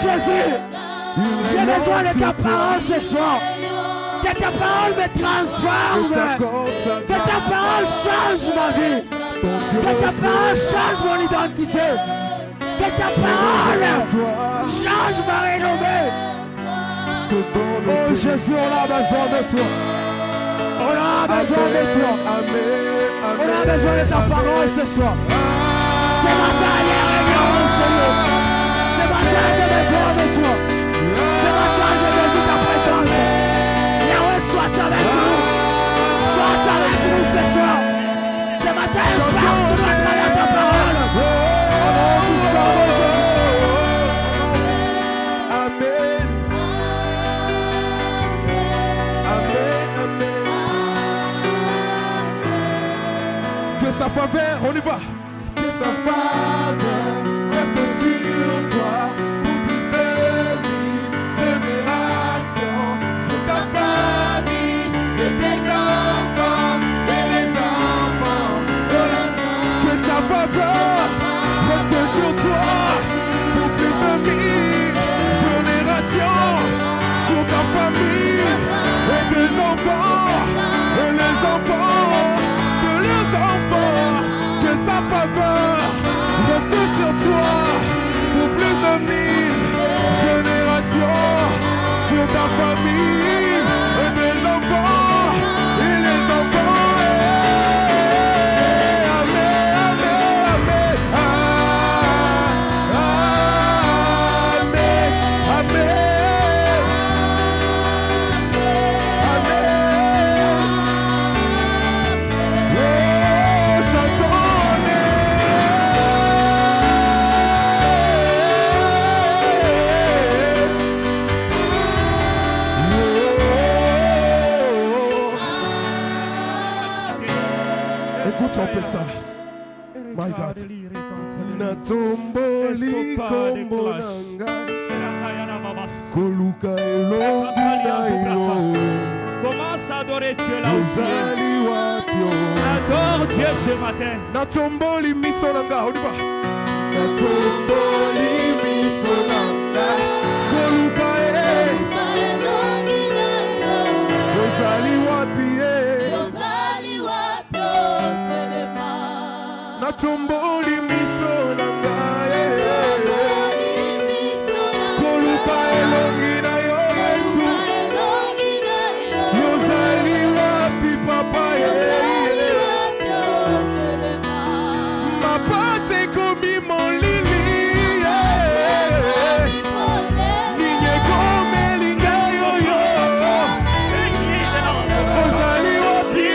Jésus, j'ai besoin de ta parole ce soir. Que ta parole me transforme. Que ta parole change ma vie. Que ta parole change mon identité. Que ta parole change ma renommée. Oh Jésus, on a besoin de toi. On a besoin de toi. On a besoin de ta parole ce soir. Ce matin, il y a réunion, Seigneur. Ce matin, j'ai besoin de toi. Ce matin, j'ai besoin de ta présence. Yahweh, sois avec nous. Sois avec nous ce soir. Ce matin, parle-nous à travers ta parole. Au nom du Sauveur Jésus. Amen. Amen. Amen. Que sa faveur, on y va. Que sa faveur reste sur toi pour plus de 1000 générations, sur ta famille et tes enfants et les enfants de l'enfant. Que sa faveur reste sur toi pour plus de 1000 générations, sur ta famille et tes enfants et les enfants de leurs enfants. Que sa faveur reste sur toi pour plus de 1000 générations, sur ta famille et tes enfants et les enfants. Amen, amen, amen. Amen, amen. Écoute, on fait ça. My God. Natomboli kombonanga. Koluka elonginayo. Commence à adorer Dieu là où tu es. Adore Dieu ce matin. Natomboli misonanga. On y va. Natomboli misonanga. Koluka elonginayo. Ozali wapi Natomboli miso na ngai koluka elongi na yo Yesu yozali wapi papa mapate komi molili ninye komeli ngai oyo ozali wapi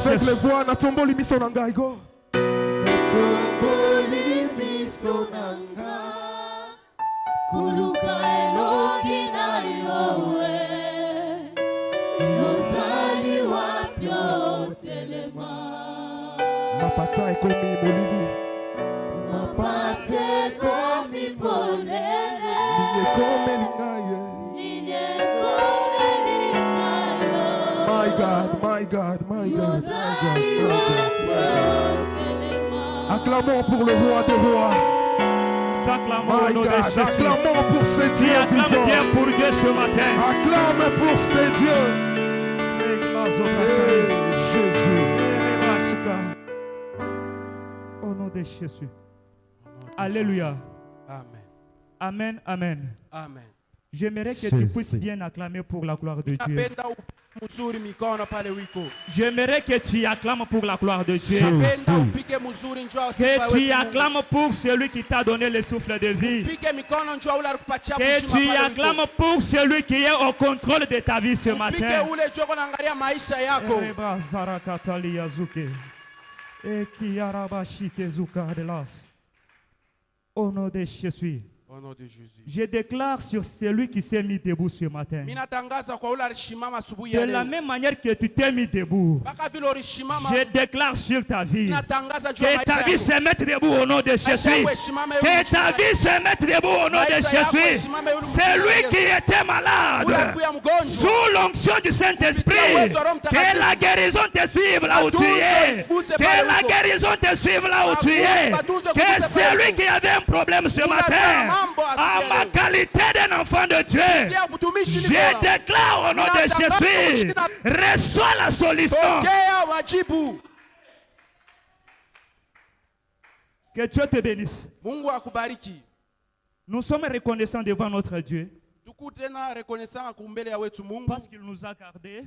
avec les voix, Natomboli miso na ngai go. Natomboli miso na ngai, kuluka elongi na yowe, yozali wapi otelema. Mapata ekomi molili, mapata ekomi polele, ninye komeli ngaye, ninye komeli ngayo. My God, my God, my God, my God, my God. Acclamons pour le roi des rois. Acclamons au nom de Jésus. Acclamons pour ces dieux. Acclame bien pour Dieu ce matin. Acclame pour ces dieux. Jésus. Au nom de Jésus. Alléluia. Amen. Amen, amen. Amen. J'aimerais que tu puisses bien acclamer pour la gloire de Dieu. mzuri mikono pale wiko. J'aimerais que tu acclames pour la gloire de Dieu. Napenda upige mzuri njoo sifa Que wetu tu Mungu. acclames pour celui qui t'a donné le souffle de vie. Upige mikono njoo ule alikupatia Que mshima tu pale acclames wiko. pour celui qui est au contrôle de ta vie ce Upige matin. ule njoo kuangalia maisha yako. Ereba zarakatali yazuke. Ekiyarabashi zuka de las. Au nom de Jésus. Au nom de Jésus. Je déclare sur celui qui s'est mis debout ce matin. Mimi natangaza kwa ule alishimama asubuhi De ya la leo. même manière que tu t'es mis debout, Mpaka vile ulishimama. je déclare sur ta vie Natangaza juu ya que ta maisha vie yako. se mette debout au nom de Jésus. Que ta vie se mette debout au nom de Jésus. Celui qui était malade, sous l'onction du Saint-Esprit, que la guérison te suive là où tu es. Que la guérison te suive là où tu es. Que celui qui avait un problème ce matin, à ma qualité d'un enfant de Dieu, je déclare au nom de Jésus, reçois la solution. Pokea majibu. Que Dieu te bénisse. Mungu akubariki. Nous sommes reconnaissants devant notre Dieu Tuku tena reconnaissant kumbele ya wetu Mungu. parce qu'il nous a gardés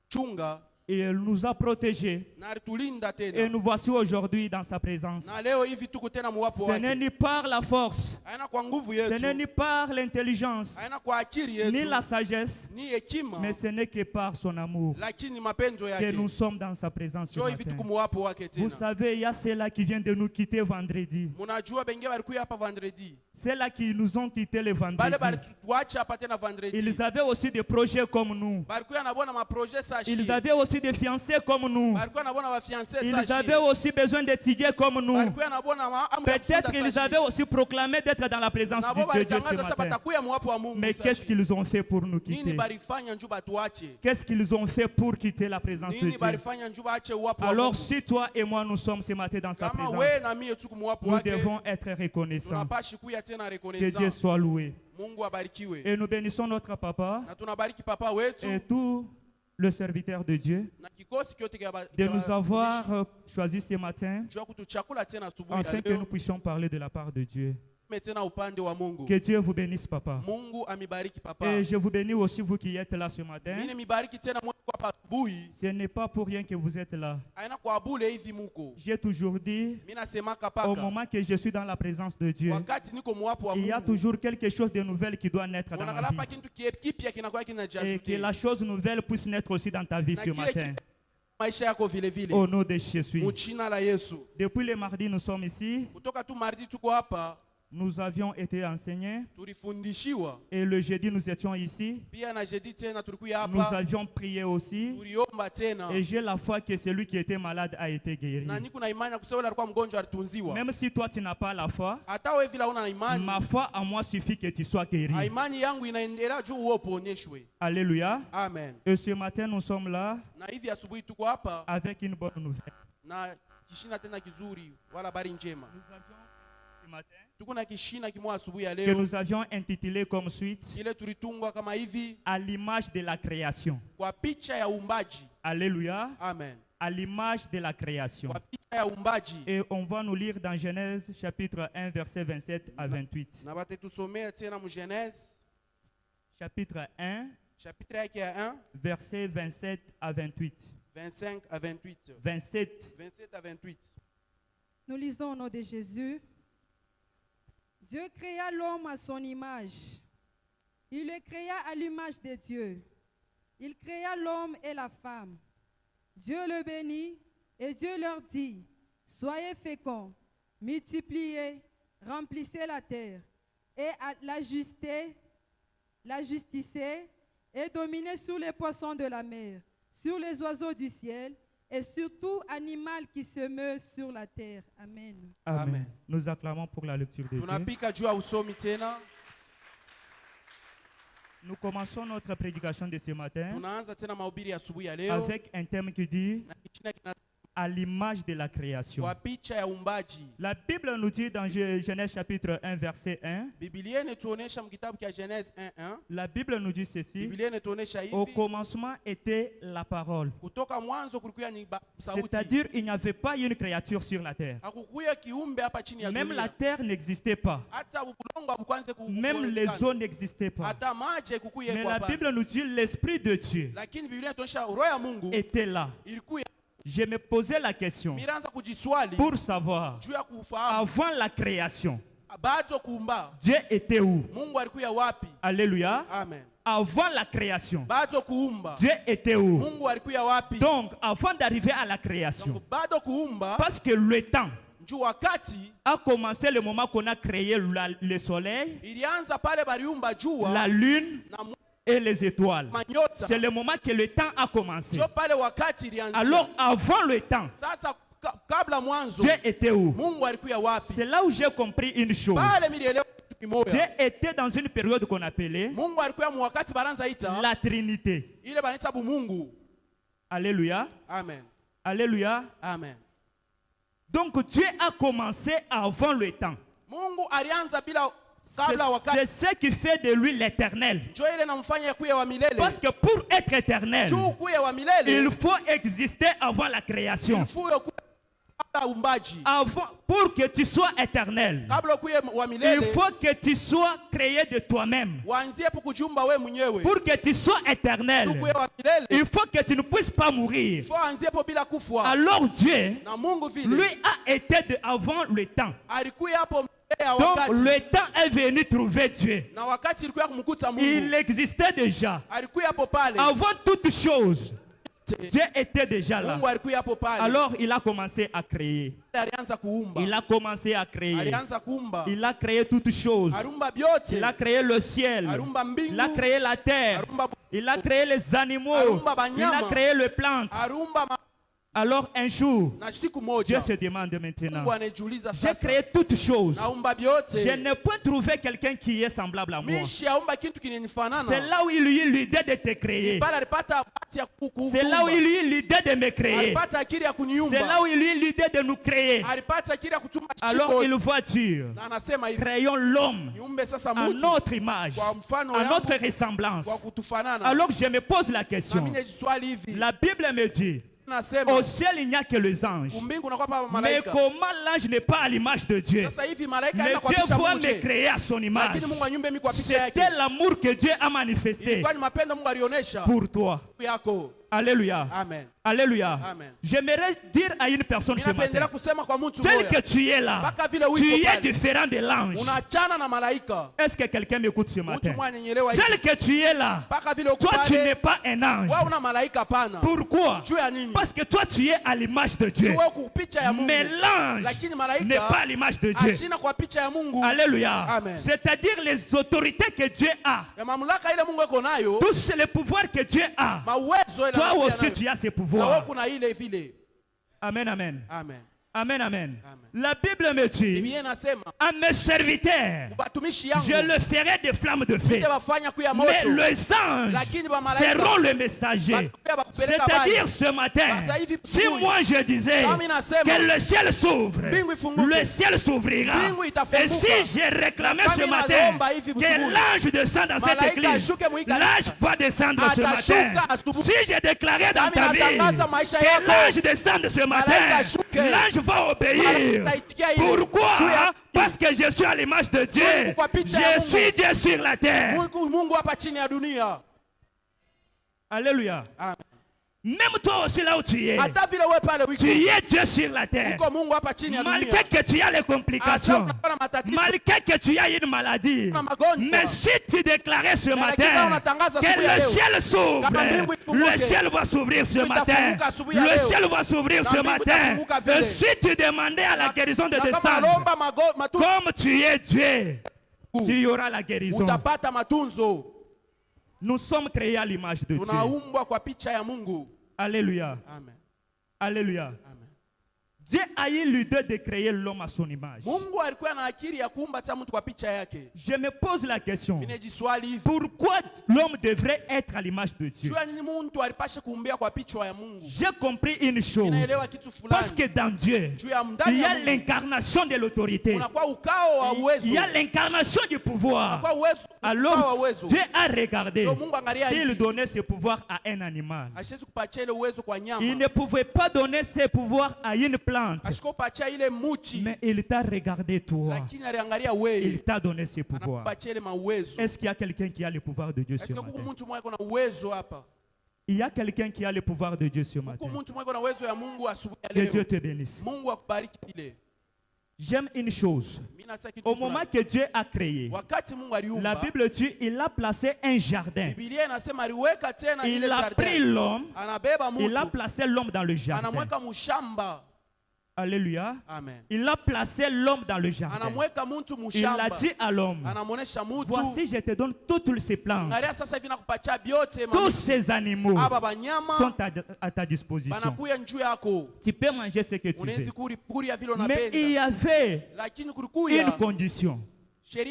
Chunga et il nous a protégés. na alitulinda Et tena. nous voici aujourd'hui dans sa présence. Na leo hivi tuko tena muwapo Ce n'est wake. ni par la force, Haina kwa nguvu ce n'est yetu. ni par l'intelligence, Haina kwa akili ni yetu. la sagesse, Ni hekima. mais ce n'est que par son amour Lakini mapenzo que yake. nous sommes dans sa présence ce Njoo hivi matin. tuko muwapo wake Vous tena. savez, il y a ceux-là qui viennent de nous quitter vendredi. Munajua bengi balikuya hapa vendredi. Ceux-là qui nous ont quittés le Bale vendredi. balituacha hapa tena vendredi. Ils avaient aussi des projets comme nous. Balikuya nabona ma projet sachi. Ils avaient aussi des fiancés comme nous. Balikuya nabona ba fiancé sachi. Ils avaient aussi besoin d'étudier comme nous. Balikuya nabona ma amu ya Peut-être kufunda qu'ils sachi. avaient aussi proclamé d'être dans la présence Nabo de Dieu ce balitangaza sasa matin. batakuya muwapo wa Mungu. Mais sachi. qu'est-ce qu'ils ont fait pour nous Nini quitter? balifanya njoo batuache? Qu'est-ce qu'ils ont fait pour quitter la présence de Nini Dieu? balifanya njoo baache uwapo wa Alors Mungu? si toi et moi nous sommes ce matin dans sa Kama présence, we na mie tuko muwapo nous wake. devons être reconnaissants. Tunapashi kuya tena Que Dieu reconnaissant. soit loué. Mungu abarikiwe. Et nous bénissons notre papa Na tunabariki papa wetu et tout le serviteur de Dieu na kikosi kyote kya de nous avoir choisi ce matin jua kutuchakula tena asubuhi ya afin que leo. nous puissions parler de la part de Dieu. Tena upande wa Mungu. Que Dieu vous bénisse, papa. Mungu amibariki papa. Et je vous bénis aussi, vous qui êtes là ce matin. Mimi mibariki tena mwe kwa asubuhi. Ce n'est pas pour rien que vous êtes là. Aina kwa bule hivi muko. J'ai toujours dit, Mimi nasemaka au paka. moment que je suis dans la présence de Dieu, Wakati niko mwapo wa il y a Mungu. toujours quelque chose de nouvel qui doit naître dans ma Unakala pa vie. kintu kipya kinakuwa Et que kinajajute. la chose nouvelle puisse naître aussi dans ta vie ce matin. Maisha yako vile vile. Au nom de Jésus. Muchina la Yesu. Depuis le mardi, nous sommes ici. Kutoka tu mardi tuko hapa. Nous avions été enseignés. Tulifundishiwa. Et le jeudi, nous étions ici. Pia na jeudi tena tulikuwa Nous hapa. avions prié aussi. Tuliomba tena. Et j'ai la foi que celui qui était malade a été guéri. Na niko na imani kusema yule alikuwa mgonjwa alitunziwa. Même si toi tu n'as pas la foi, Hata wewe vile una imani. ma foi en moi suffit que tu sois guéri. Imani yangu inaendelea juu uwe uponyeshwe. Alléluia. Amen. Et ce matin, nous sommes là Na hivi asubuhi tuko hapa avec une bonne nouvelle. na kishina tena kizuri wala habari njema. Nous avions ce matin Tuko na kishina kimoja asubuhi ya que leo. nous avions intitulé comme suite Ile tulitungwa kama hivi à l'image de la création. kwa picha ya uumbaji. Alléluia. Amen. À l'image de la création. Kwa picha ya uumbaji. Et on va nous lire dans Genèse chapitre 1 verset 27 à 28. Na batetusomea tena mu Genèse Chapitre 1 chapitre yake ya 1 verset 27 à 28. 25 à 28. 27. 27 à 28. Nous lisons au nom de Jésus. Dieu créa l'homme à son image. Il le créa à l'image de Dieu. Il créa l'homme et la femme. Dieu le bénit et Dieu leur dit, soyez féconds, multipliez, remplissez la terre et la justissez et dominez sur les poissons de la mer, sur les oiseaux du ciel et sur tout animal qui se meut sur la terre. Amen. Amen. Amen. Nous acclamons pour la lecture de Dieu. Tunapika juu ya usomi tena. Nous commençons notre prédication de ce matin Tunaanza tena mahubiri ya asubuhi ya leo. avec un thème qui dit Na kishina kinasema à l'image de la création. kwa picha ya umbaji. La Bible nous dit dans Genèse chapitre 1 verset 1. Biblia inatuonesha mkitabu cha Genèse 1:1. La Bible nous dit ceci. Biblia inatuonesha Au hivi. commencement était la parole. Kutoka mwanzo kulikuwa ni sauti. C'est-à-dire il n'y avait pas une créature sur la terre. Hakukuya kiumbe hapa chini ya dunia. Même la terre n'existait pas. Hata udongo haukwanze Même les eaux n'existaient pas. Hata maji haikukuya Mais kwa la hapa. Bible nous dit l'Esprit de Dieu Lakini Biblia inatuonesha roho ya Mungu était là. ilikuwa. Je me posais la question Miraanza kujiswali pour savoir, juu ya kufahamu avant la création, bado kuumba Dieu était où? Mungu alikuwa wapi? Alléluia. Amen. Avant la création, Bado kuumba Dieu était où? Mungu alikuwa wapi? Donc, avant d'arriver à la création, Donc, bado kuumba parce que le temps juu wakati a commencé le moment qu'on a créé le soleil, ilianza pale baliumba jua la lune na et les étoiles. manyota. C'est le moment que le temps a commencé. Ndio pale wakati ilianza. Alors, avant le temps, Sasa kabla mwanzo Dieu était où? Mungu alikuwa wapi? C'est là où j'ai compris une chose. Pale milielewa kitu Dieu kimoja. était dans une période qu'on appelait Mungu alikuwa mwakati baranza ita la Trinité. ile banaita Mungu. Alléluia. Amen. Alléluia. Amen. Donc Dieu a commencé avant le temps. Mungu alianza bila kabla wakati. C'est ce qui fait de lui l'éternel. Ndio ile namfanya kuya wa milele. Parce que pour être éternel, Juu kuya wa milele il faut exister avant la création. il faut kabla umbaji. Avant, pour que tu sois éternel, Kabla kuya wa il milele faut que tu sois créé de toi-même. waanzie hapo kujiumba wewe mwenyewe. Pour que tu sois éternel, Kuya wa milele il faut que tu ne puisses pas mourir. faut anzie hapo bila kufa. Alors Dieu, Na Mungu vile lui, a été avant le temps. alikuya hapo mbele ya Donc wakati. le temps est venu trouver Dieu. Na wakati ilikuwa kumkuta Mungu. Il existait déjà. Alikuya hapo pale. Avant toute chose, Dieu était déjà là. Mungu alikuya hapo pale. Alors il a commencé à créer. Alianza kuumba. Il a commencé à créer. Alianza kuumba. Il a créé toutes choses. Arumba byote. Il a créé le ciel. Arumba mbingu. Il a créé la terre. Arumba Il a créé les animaux. Arumba Il a banyama. créé les plantes. Arumba Alors un jour, na siku Dieu moja. se demande maintenant, Mungu anajiuliza j'ai sasa. créé toutes choses. Naumba byote. Je n'ai pas trouvé quelqu'un qui est semblable à moi. Mishi aumba kitu kinanifanana. C'est là où il eut l'idée de te créer. Pale alipata bahati ya kukuumba. C'est là où il eut l'idée de me créer. Alipata akili ya kuniumba. C'est là où il eut l'idée de nous créer. Alipata akili ya kutuma Alors chiko. il va dire, Na anasema hivi. créons l'homme Niumbe sasa à mtu notre image, kwa mfano à yangu, notre ressemblance. kwa kutufanana. Alors je me pose la Na question. mimi najiswali hivi. La Bible me dit, Nasema au ciel il n'y a que les anges. mbingu unakuwa pa Mais malaika. comment l'ange n'est pas à l'image de Dieu? Sasa hivi malaika Mais anaenda kwa Dieu picha voit Mungu. me Je. créer à son image. Lakini Mungu anyumbe mimi kwa picha yake. C'était l'amour que Dieu a manifesté Ilikuwa ni mapendo Mungu alionesha pour toi. yako. Alléluia. Amen. Alléluia. Amen. J'aimerais dire à une personne ce Ninapendelea matin, kusema kwa mtu tel mmoja. que tu es là, Mpaka vile tu uko es pale. différent de l'ange. Unaachana na malaika. Est-ce que quelqu'un m'écoute ce Mtu matin? mwenye nyelewa hivi. Tel que tu es là, Mpaka vile uko toi tu n'es pale. pas un ange. Wewe una malaika pana. Pourquoi? Juu ya nini? Parce que toi tu es à l'image de Dieu. Wewe ku picha ya Mungu. Mais l'ange Lakini malaika n'est pas à l'image de Dieu. ashina kwa picha ya Mungu. Alléluia. Amen. C'est-à-dire les autorités que Dieu a, Ya mamlaka ile Mungu iko nayo. tous les pouvoirs que Dieu a, Mawezo ile toi anakuja aussi nayo. tu as ces Na wewe pouvoirs. kuna ile vile. Amen, amen. Amen. Amen, amen. Amen. La Bible me dit, Biblia inasema à mes serviteurs, batumishi yangu je le ferai des flammes de feu. wafanya kuya Mais moto. les anges Lakini ba malaika seront les messagers. C'est-à-dire ce matin, si moi je disais que le ciel s'ouvre, le ciel s'ouvrira. Et si j'ai réclamé ce matin que l'ange descende dans cette église, l'ange va descendre ce matin. Si j'ai déclaré dans ta vie que l'ange descende ce matin, l'ange va obéir. Pourquoi? Parce que je suis à l'image de Dieu. Je suis Dieu sur la terre. Mungu hapa chini ya dunia. Alléluia. Amen. Même toi aussi là où tu es, Hata vile wewe pale wiko. tu es Dieu sur la terre. Uko Mungu hapa chini ya Malgré dunia. que tu as les complications, malgré que tu as une maladie, mais si tu déclarais ce matin que le ciel s'ouvre, le ciel va s'ouvrir ce matin. Le ciel va s'ouvrir ce matin. Et si tu demandais à la guérison de descendre, comme tu es Dieu, tu y auras la guérison. Utapata matunzo. Nous sommes créés à l'image de Dieu. Tunaumbwa kwa picha ya Mungu. Alléluia. Amen. Alléluia. Amen. Dieu a eu l'idée de créer l'homme à son image. Mungu alikuwa na akili ya kuumba hata mtu kwa picha yake. Je me pose la question. Ninajiswali hivi. Pourquoi l'homme devrait être à l'image de Dieu? Jua nini mtu alipasha kuumbia kwa picha ya Mungu? J'ai compris une chose. Ninaelewa kitu fulani. Parce que dans Dieu, il y a l'incarnation de l'autorité. Unakuwa ukao wa uwezo. Il y a l'incarnation du pouvoir. Unakuwa uwezo. Alors, Dieu a regardé. So, Mungu angalia hivi. Il donnait ce pouvoir à un animal. Hashezi kupatia ile uwezo kwa nyama. Il ne pouvait pas donner ce pouvoir à une plante. Ashikopatia ile muchi. Mais il t'a regardé toi. Lakini aliangalia wewe. Il t'a donné ce pouvoir. Anakupatia ile mauwezo. Est-ce qu'il y a quelqu'un qui a le pouvoir de Dieu ce matin? Est-ce que mtu mmoja kuna uwezo hapa? Il y a quelqu'un qui a le pouvoir de Dieu ce matin. Mtu mmoja kuna uwezo ya Mungu asubuhi ya Que leo. Dieu te bénisse. Mungu akubariki ile. J'aime une chose. Au moment que Dieu a créé, la Bible dit il a placé un jardin. Il a pris l'homme, il a placé l'homme dans le jardin. Alléluia. Amen. Il a placé l'homme dans le jardin. Il a dit à l'homme, voici je te donne toutes ces plantes. Tous ces animaux sont à ta disposition. Tu peux manger ce que tu veux. Mais il y avait une condition. Il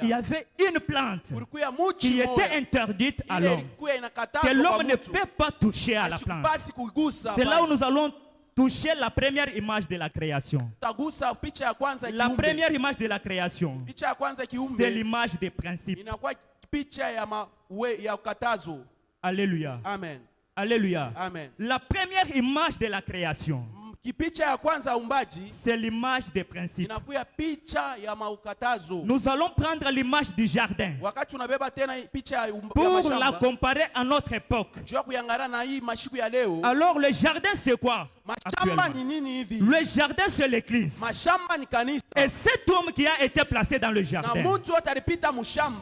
y avait une plante qui était interdite à l'homme. Que l'homme ne peut pas toucher à la plante. C'est là où nous allons toucher la première image de la création. La première image de la création, c'est l'image des principes. Alléluia. Amen. Alléluia. Amen. La première image de la création, c'est l'image des principes. Nous allons prendre l'image du jardin pour la comparer à notre époque. Alors le jardin c'est quoi? Le jardin c'est l'église. Et cet homme qui a été placé dans le jardin,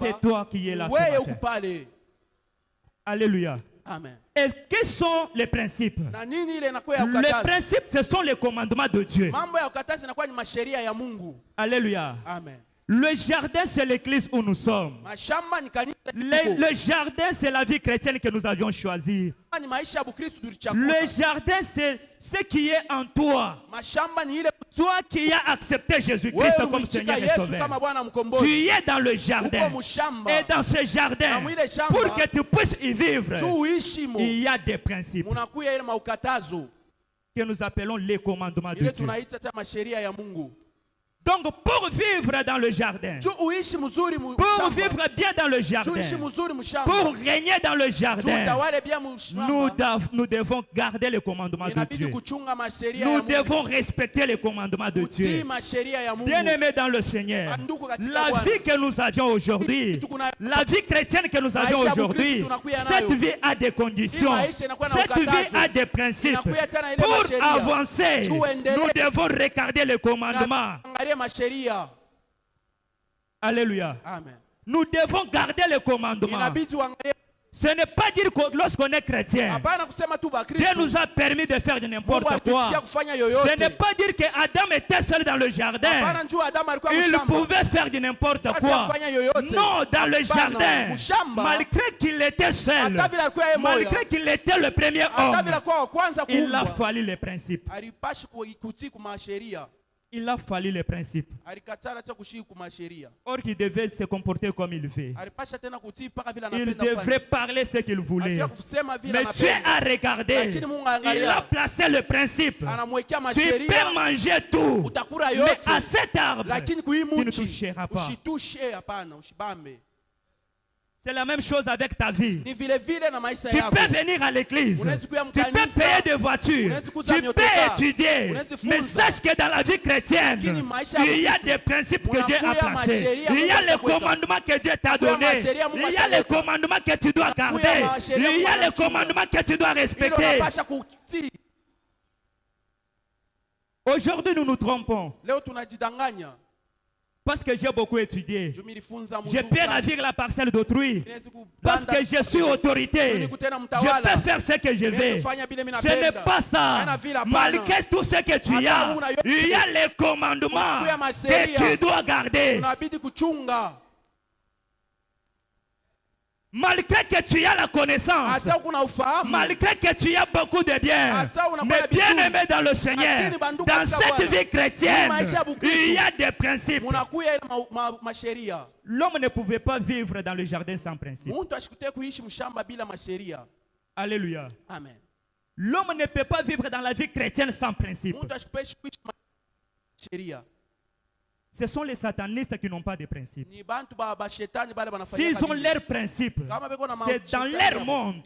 c'est toi qui es là ce matin. Alléluia. Amen. Et quels sont les principes? Les principes, ce sont les commandements de Dieu. Alléluia. Amen. Le jardin, c'est l'église où nous sommes. Le jardin, c'est la vie chrétienne que nous avions choisie. Le jardin, c'est ce qui est en toi. Toi qui as accepté Jésus-Christ comme Seigneur et Sauveur. Tu es dans le jardin. Et dans ce jardin, pour que tu puisses y vivre, il y a des principes que nous appelons les commandements de Dieu. Donc pour vivre dans le jardin, pour vivre bien dans le jardin, pour régner dans le jardin, nous devons garder les commandements de Dieu. Nous devons respecter les commandements de Dieu. Bien-aimés dans le Seigneur, la vie que nous avions aujourd'hui, la vie chrétienne que nous avions aujourd'hui, cette vie a des conditions, cette vie a des principes. Pour avancer, nous devons regarder les commandements. Alléluia. Amen. Nous devons garder les commandements. Ce n'est pas dire que lorsqu'on est chrétien, Dieu nous a permis de faire de n'importe quoi. Ce n'est pas dire que Adam était seul dans le jardin. Il pouvait faire de n'importe quoi. Non, dans le jardin, malgré qu'il était seul, malgré qu'il était le premier homme, il a fallu les principes. Il a fallu les principes. Or, il devait se comporter comme il veut. Il devrait parler ce qu'il voulait. Mais Dieu a regardé. Il a placé le principe. Tu peux manger tout. Mais à cet arbre, tu ne toucheras pas. C'est la même chose avec ta vie. Tu peux venir à l'église. Tu peux payer des voitures. Tu peux étudier. Mais sache que dans la vie chrétienne, il y a des principes que Dieu a placés. Il y a les commandements que Dieu t'a donnés. Il y a les commandements que tu dois garder. Il y a les commandements que tu dois respecter. Aujourd'hui, nous nous trompons. Parce que j'ai beaucoup étudié. Je peux ravir la parcelle d'autrui. Parce que je suis autorité. Je peux faire ce que je veux. Ce n'est pas ça. Malgré tout ce que tu as, il y a les commandements que tu dois garder. Malgré que tu as la connaissance, malgré que tu as beaucoup de biens, mais bien aimé dans le Seigneur, dans cette vie chrétienne, il y a des principes. L'homme ne pouvait pas vivre dans le jardin sans principe. Alléluia. Amen. L'homme ne peut pas vivre dans la vie chrétienne sans principe. Ce sont les satanistes qui n'ont pas de principe. S'ils ont leurs principes, c'est dans leur monde.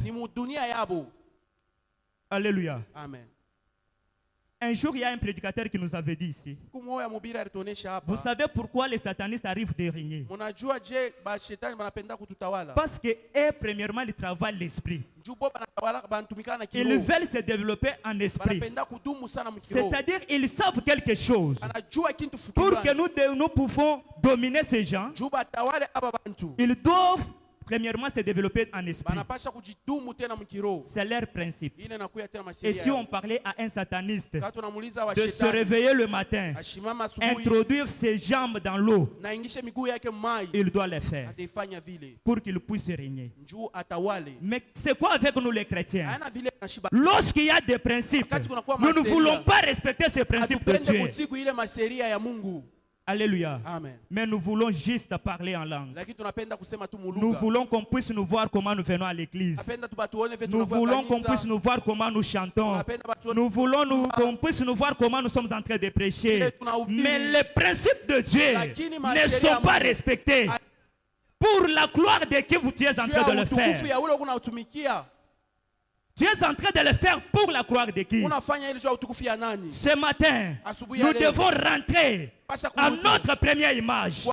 Alléluia. Amen. Un jour, il y a un prédicateur qui nous avait dit ici. Vous savez pourquoi les satanistes arrivent de régner? Parce que, premièrement, ils travaillent l'esprit. Ils veulent se développer en esprit. C'est-à-dire, ils savent quelque chose. Pour que nous pouvons dominer ces gens, ils doivent premièrement se développer en esprit. C'est leur principe. Et si on parlait à un sataniste de se réveiller le matin, introduire ses jambes dans l'eau, il doit le faire pour qu'il puisse régner. Mais c'est quoi avec nous les chrétiens? Lorsqu'il y a des principes, nous ne voulons pas respecter ces principes de Dieu. Alléluia. Amen. Mais nous voulons juste parler en langue. Nous voulons qu'on puisse nous voir comment nous venons à l'église. Nous voulons qu'on puisse nous voir comment nous chantons. Nous voulons qu'on puisse nous voir comment nous sommes en train de prêcher. Mais les principes de Dieu ne sont pas respectés. Pour la gloire de qui tu es en train de le faire. Tu es en train de le faire pour la gloire de qui? Ce matin, nous devons rentrer à notre première image,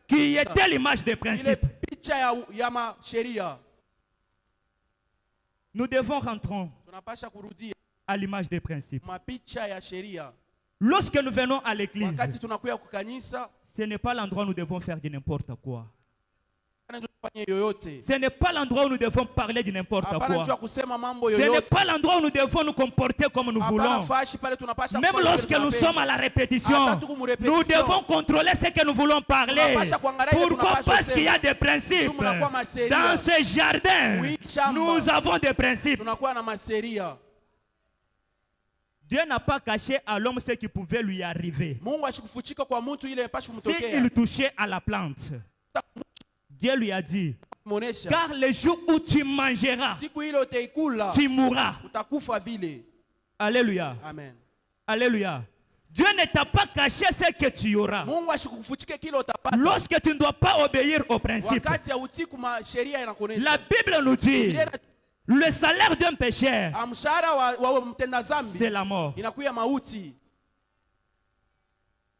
qui était l'image des principes. Nous devons rentrer à l'image des principes. Lorsque nous venons à l'église, ce n'est pas l'endroit où nous devons faire de n'importe quoi. Ce n'est pas l'endroit où nous devons parler de n'importe quoi. Ce n'est pas l'endroit où nous devons nous comporter comme nous voulons. Même lorsque nous sommes à la répétition, nous devons contrôler ce que nous voulons parler. Pourquoi? Parce qu'il y a des principes. Dans ce jardin, nous avons des principes. Dieu n'a pas caché à l'homme ce qui pouvait lui arriver s'il touchait à la plante. Dieu lui a dit, car le jour où tu mangeras, tu mourras. Alléluia. Amen. Alléluia. Dieu ne t'a pas caché ce que tu auras. Lorsque tu ne dois pas obéir aux principes. La Bible nous dit, le salaire d'un pécheur, c'est la mort.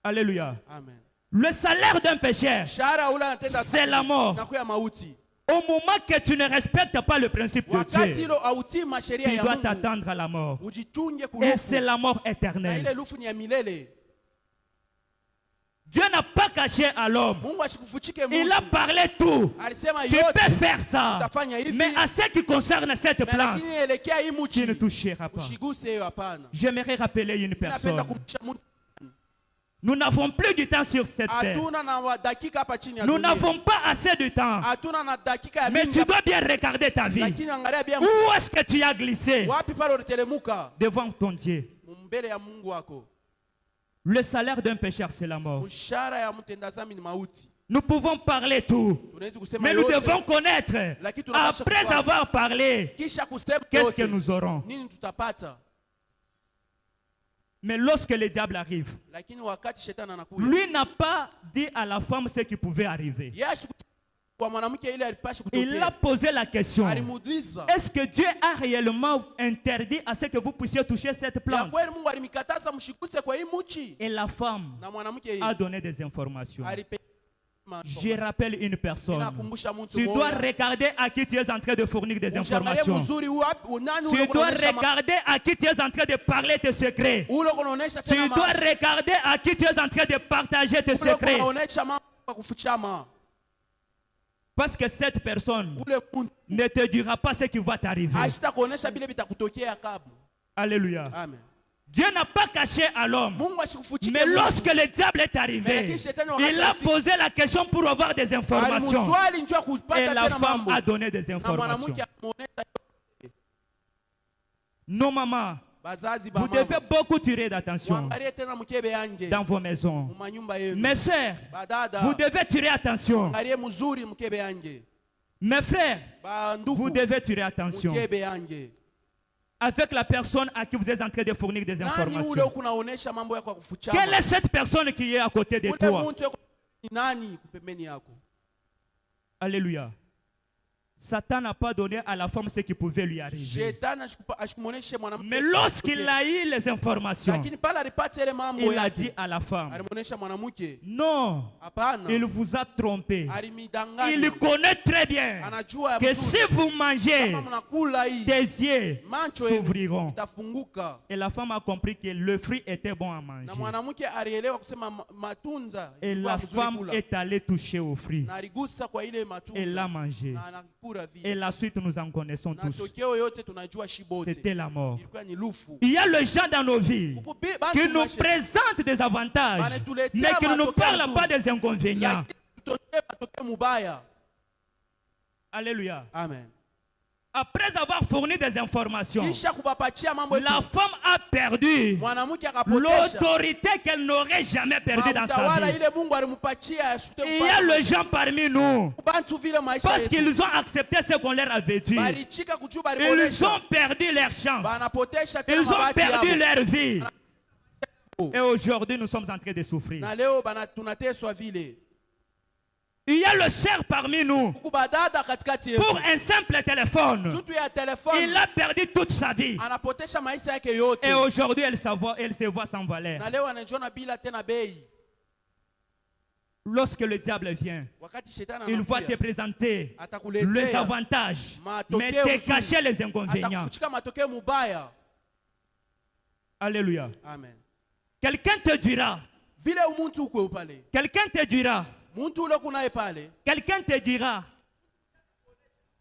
Alléluia. Amen. Le salaire d'un pécheur, c'est la mort. Au moment que tu ne respectes pas le principe de Dieu, tu dois t'attendre à la mort. Et c'est la mort éternelle. Dieu n'a pas caché à l'homme. Il a parlé tout. Tu peux faire ça. Mais à ce qui concerne cette plante, tu ne toucheras pas. J'aimerais rappeler une personne. Nous n'avons plus de temps sur cette terre. Nous n'avons pas assez de temps. Mais tu dois bien regarder ta vie. Où est-ce que tu as glissé devant ton Dieu? Le salaire d'un pécheur, c'est la mort. Nous pouvons parler tout. Mais nous devons connaître. Après avoir parlé, qu'est-ce que nous aurons? Mais lorsque le diable arrive, lui n'a pas dit à la femme ce qui pouvait arriver. Il a posé la question. Est-ce que Dieu a réellement interdit à ce que vous puissiez toucher cette plante? Et la femme a donné des informations. Je rappelle une personne. Tu dois regarder à qui tu es en train de fournir des informations. Tu dois regarder à qui tu es en train de parler tes secrets. Tu dois regarder à qui tu es en train de partager tes secrets. Parce que cette personne ne te dira pas ce qui va t'arriver. Alléluia. Amen. Dieu n'a pas caché à l'homme. Mais lorsque le diable est arrivé, il a posé la question pour avoir des informations. Et la femme a donné des informations. Nos mamans, vous devez beaucoup tirer d'attention dans vos maisons. Mes sœurs, vous devez tirer attention. Mes frères, vous devez tirer attention avec la personne à qui vous êtes en train de fournir des informations. Quelle est cette personne qui est à côté de toi? Alléluia. Satan n'a pas donné à la femme ce qui pouvait lui arriver. Mais lorsqu'il a eu les informations, il a dit à la femme, non, il vous a trompé. Il connaît très bien que si vous mangez, des yeux s'ouvriront. Et la femme a compris que le fruit était bon à manger. Et la femme est allée toucher au fruit. Elle l'a mangé. Et la suite, nous en connaissons tous. C'était la mort. Il y a le gens dans nos vies qui nous présentent des avantages, mais qui ne nous parlent pas des inconvénients. Alléluia. Amen. Après avoir fourni des informations, la femme a perdu l'autorité qu'elle n'aurait jamais perdue dans sa vie. Il y a le gens parmi nous, parce qu'ils ont accepté ce qu'on leur avait dit, ils ont perdu leur chance, ils ont perdu leur vie. Et aujourd'hui, nous sommes en train de souffrir. Il y a le cher parmi nous. Pour un simple téléphone, il a perdu toute sa vie. Et aujourd'hui, elle se voit sans valeur. Lorsque le diable vient, il va te présenter les avantages, mais te cacher les inconvénients. Alléluia. Quelqu'un te dira, quelqu'un te dira,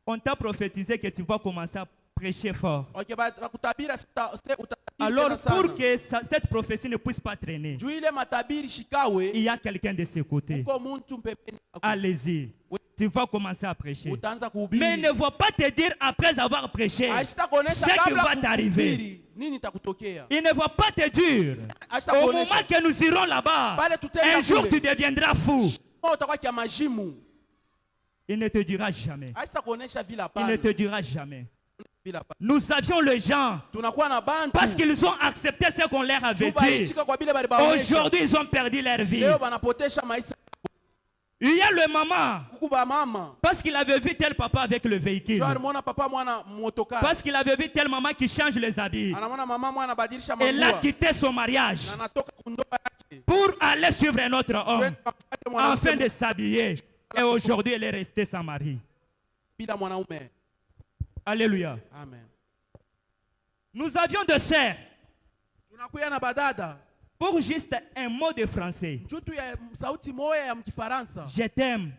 on t'a prophétisé que tu vas commencer à prêcher fort. Alors pour que cette prophétie ne puisse pas traîner, il y a quelqu'un de ses côtés. Allez-y, tu vas commencer à prêcher. Mais il ne va pas te dire après avoir prêché ce qui va t'arriver. Il ne va pas te dire au moment que nous irons là-bas, un jour tu deviendras fou. Il ne te dira jamais. Il ne te dira jamais. Nous avions les gens parce qu'ils ont accepté ce qu'on leur avait dit. Aujourd'hui, ils ont perdu leur vie. Il y a le maman parce qu'il avait vu tel papa avec le véhicule. Parce qu'il avait vu telle maman qui change les habits. Elle a quitté son mariage pour aller suivre un autre homme afin de s'habiller. Et aujourd'hui, elle est restée sans mari. Alléluia. Amen. Nous avions deux sœurs. Pour juste un mot de français. Je t'aime,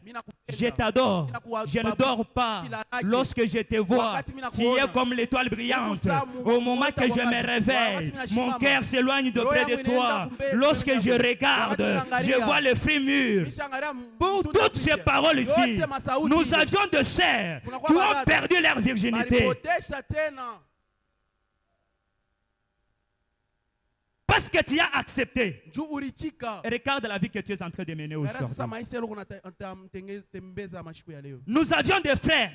je t'adore, je ne dors pas. Lorsque je te vois, tu es comme l'étoile brillante. Au moment que je me réveille, mon cœur s'éloigne de près de toi. Lorsque je regarde, je vois le fruit mûr. Pour toutes ces paroles ici, nous avions deux sœurs qui ont perdu leur virginité. Parce que tu as accepté. Et regarde la vie que tu es en train de mener aujourd'hui. Nous avions des frères.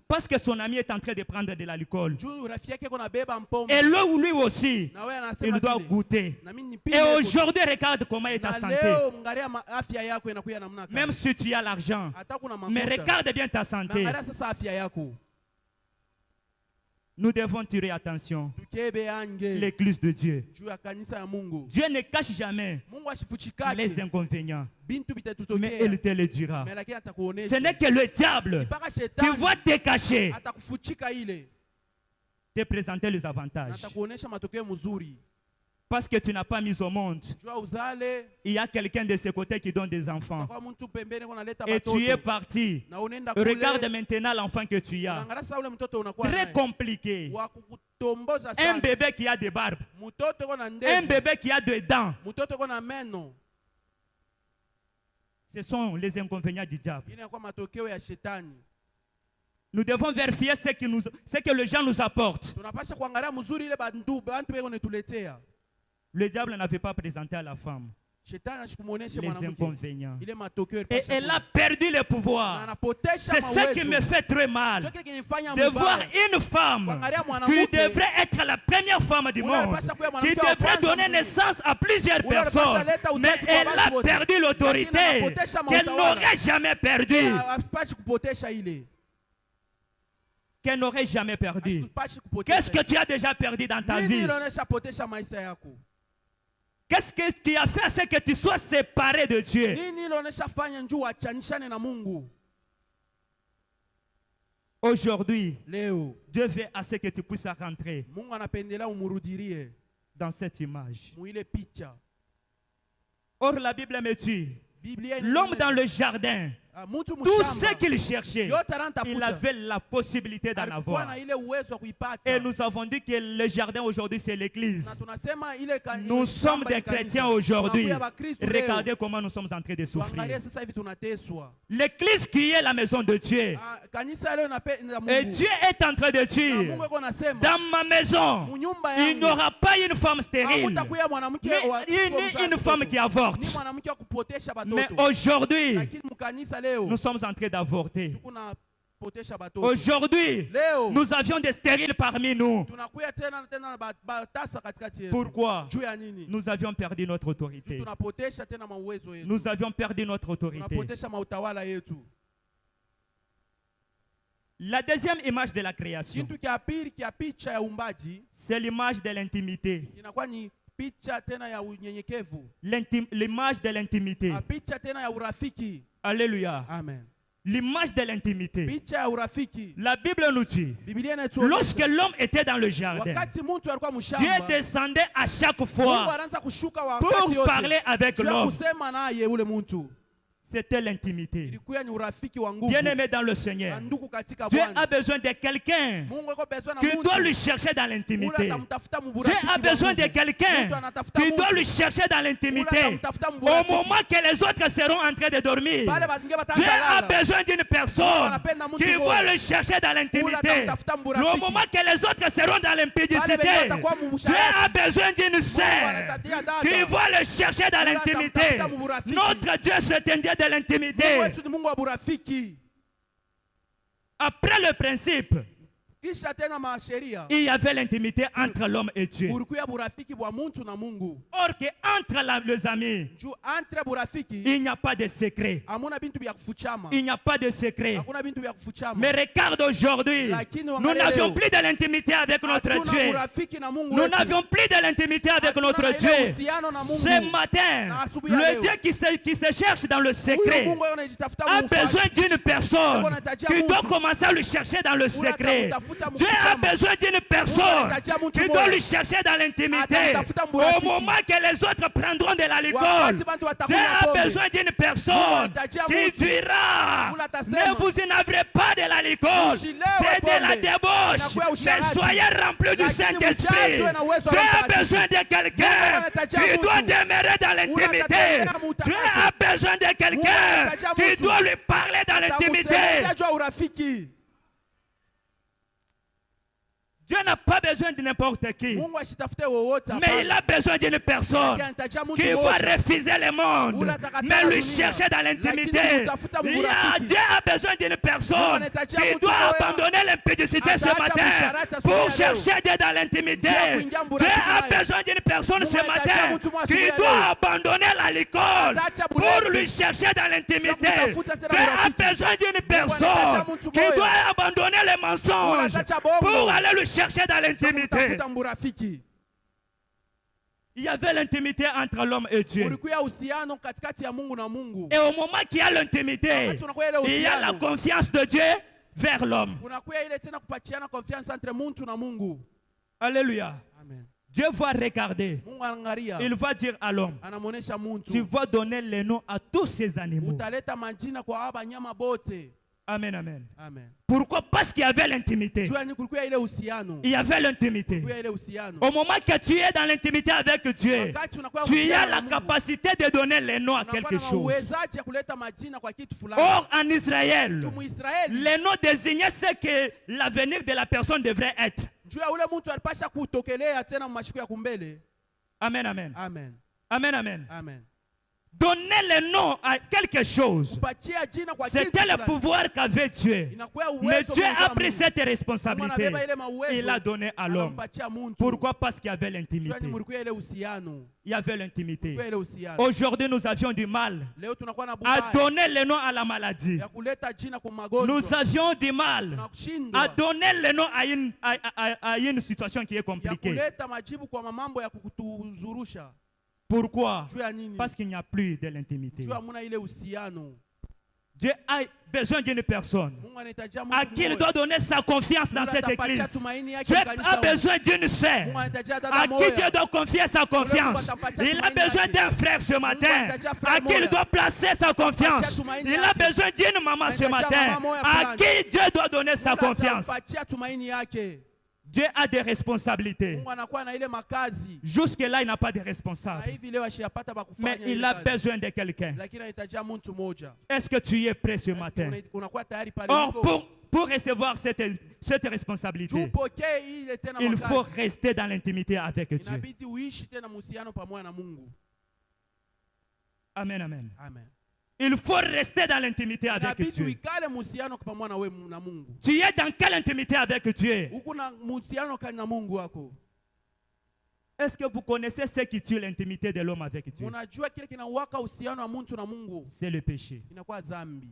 Parce que son ami est en train de prendre de l'alcool. Et lui aussi, il doit goûter. Et aujourd'hui, regarde comment est ta santé. Même si tu as l'argent. Mais regarde bien ta santé. Nous devons tirer attention. L'église de Dieu. Dieu ne cache jamais les inconvénients. Mais il te le dira. Ce n'est que le diable qui va te cacher, te présenter les avantages. Parce que tu n'as pas mis au monde. Il y a quelqu'un de ce côté qui donne des enfants. Et tu es parti. Regarde maintenant l'enfant que tu as. Très compliqué. Un bébé qui a des barbes. Un bébé qui a des dents. Ce sont les inconvénients du diable. Nous devons vérifier ce que les gens nous apportent. Le diable n'avait pas présenté à la femme les inconvénients. Et elle a perdu le pouvoir. C'est ce qui me fait très mal. De voir une femme qui devrait être la première femme du monde, qui devrait donner naissance à plusieurs personnes, mais elle a perdu l'autorité qu'elle n'aurait jamais perdue. Qu'elle n'aurait jamais perdu. Qu'est-ce que tu as déjà perdu dans ta vie? Qu'est-ce qui a fait à ce que tu sois séparé de Dieu? Aujourd'hui, Dieu veut à ce que tu puisses rentrer dans cette image. Or, la Bible me dit, l'homme dans le jardin, tout ce qu'il cherchait, il avait la possibilité d'en avoir. Et nous avons dit que le jardin aujourd'hui, c'est l'église. Nous sommes des chrétiens aujourd'hui. Regardez comment nous sommes en train de souffrir. L'église qui est la maison de Dieu. Et Dieu est en train de dire, dans ma maison, il n'y aura pas une femme stérile, ni une femme qui avorte. Mais aujourd'hui, nous sommes en train d'avorter. Aujourd'hui, nous avions des stériles parmi nous. Pourquoi? Nous avions perdu notre autorité. Nous avions perdu notre autorité. La deuxième image de la création, c'est l'image de l'intimité. L'image de l'intimité. Alléluia. Amen. L'image de l'intimité. La Bible nous dit, lorsque l'homme était dans le jardin, Dieu descendait à chaque fois pour parler avec l'homme. C'était l'intimité. Bien-aimé dans le Seigneur, Dieu a besoin de quelqu'un qui doit lui chercher dans l'intimité. Dieu a besoin de quelqu'un qui doit lui chercher dans l'intimité. Au moment que les autres seront en train de dormir, Dieu a besoin d'une personne qui va le chercher dans l'intimité. Au moment que les autres seront dans l'impudicité, Dieu a besoin d'une sœur qui va le chercher dans l'intimité. Notre Dieu s'étendait de l'intimité. Après le principe, il y avait l'intimité entre l'homme et Dieu. Or que entre les amis, il n'y a pas de secret. Il n'y a pas de secret. Mais regarde aujourd'hui, nous n'avions plus de l'intimité avec notre Dieu. Nous n'avions plus de l'intimité avec notre Dieu. Ce matin, le Dieu qui se cherche dans le secret a besoin d'une personne qui doit commencer à le chercher dans le secret. Dieu a besoin d'une personne qui doit lui chercher dans l'intimité. Au moment que les autres prendront de l'alcool, Dieu a besoin d'une personne qui dira, ne vous énavrez pas de l'alcool, c'est de la débauche, mais soyez remplis du Saint-Esprit. Dieu a besoin de quelqu'un qui doit demeurer dans l'intimité. Dieu a besoin de quelqu'un qui doit lui parler dans l'intimité. Dieu n'a pas besoin de n'importe qui, mais il a besoin d'une personne qui va refuser le monde, mais lui chercher dans l'intimité. Dieu a besoin d'une personne qui doit abandonner l'impudicité ce matin pour chercher Dieu dans l'intimité. Dieu a besoin d'une personne ce matin qui doit abandonner l'alcool pour lui chercher dans l'intimité. Dieu a besoin d'une personne qui doit abandonner les mensonges pour aller lui chercher dans l'intimité. Il y avait l'intimité entre l'homme et Dieu. Et au moment qu'il y a l'intimité, il y a la confiance de Dieu vers l'homme. Alléluia. Amen. Dieu va regarder. Il va dire à l'homme, tu vas donner les noms à tous ces animaux. Amen, amen. Amen. Pourquoi? Parce qu'il y avait l'intimité. Jua ni kulikuwa ile uhusiano. Il y avait l'intimité. Kulikuwa ile uhusiano. Au moment que tu es dans l'intimité avec Dieu, Wakati unakuwa tu as uhusiano la na Mungu, capacité de donner les noms à unakuwa quelque na chose. uwezaji ya kuleta majina kwa kitu fulani. Or, en Israël, Tu Muisraeli, les noms désignaient ce que l'avenir de la personne devrait être. jua ule mtu alipasha kutokelea tena mashiko ya kumbele. Amen, amen. Amen. Amen, amen. Amen. Donner le nom à quelque chose, Kupatia jina kwa kitu c'était le fulani. pouvoir qu'avait Dieu. Inakuwa uwezo Mais Dieu mmoja a wa pris Mungu. cette Mungu responsabilité. anabeba ile mauwezo, Il l'a donné à l'homme. anampatia muntu. Pourquoi? Parce qu'il y avait Jua l'intimité. ni mulikuwa ile uhusiano. Il y avait l'intimité. Kulikuwa ile uhusiano. Aujourd'hui, nous avions du mal Leo tunakuwa na à bubaya donner le nom à la maladie. ya kuleta jina kwa Nous magonjwa. avions du mal à Tunakushindwa donner le nom à une situation qui est ya compliquée. kuleta majibu kwa mambo ya kutuzurusha. Pourquoi? Juu ya nini? Parce qu'il n'y a plus de l'intimité. Juu hamuna ile uhusiano. Dieu a besoin d'une personne Mungu anahitaji mtu à qui il mmoja. doit donner sa confiance dans Mungu cette atapatia église. tumaini yake Dieu kanisa a huko. besoin d'une sœur Mungu anahitaji dada à qui moja. Dieu doit confier sa confiance. Il a besoin d'un frère ce matin à qui il doit placer sa confiance. Il a besoin d'une maman ce matin à qui Dieu doit donner sa Mungu confiance. atapatia tumaini yake. Dieu a des responsabilités. Mungu anakuwa na ile makazi. Jusque-là, il n'a pas de Na responsable. hivi leo ashiyapata ba Mais kufanya il ile a kazi. besoin de quelqu'un. Lakini anahitaji mtu mmoja. Est-ce que tu es prêt ce matin? Unakuwa tayari pale Or, uko. pour recevoir cette responsabilité, Tupokee ile tena il faut makazi. rester dans l'intimité avec Dieu. Inabidi uishi tena mahusiano pamoja na Mungu. Amen, amen. Amen. Il faut rester dans l'intimité avec Inabidi Dieu. uikale mahusiano pamoja na wewe na Mungu. Tu es dans quelle intimité avec Dieu? Uko na mahusiano kani na Mungu wako. Est-ce que vous connaissez ce qui tue l'intimité de l'homme avec Dieu? Unajua kile kinawaka uhusiano wa mtu na Mungu C'est le péché. inakuwa dhambi.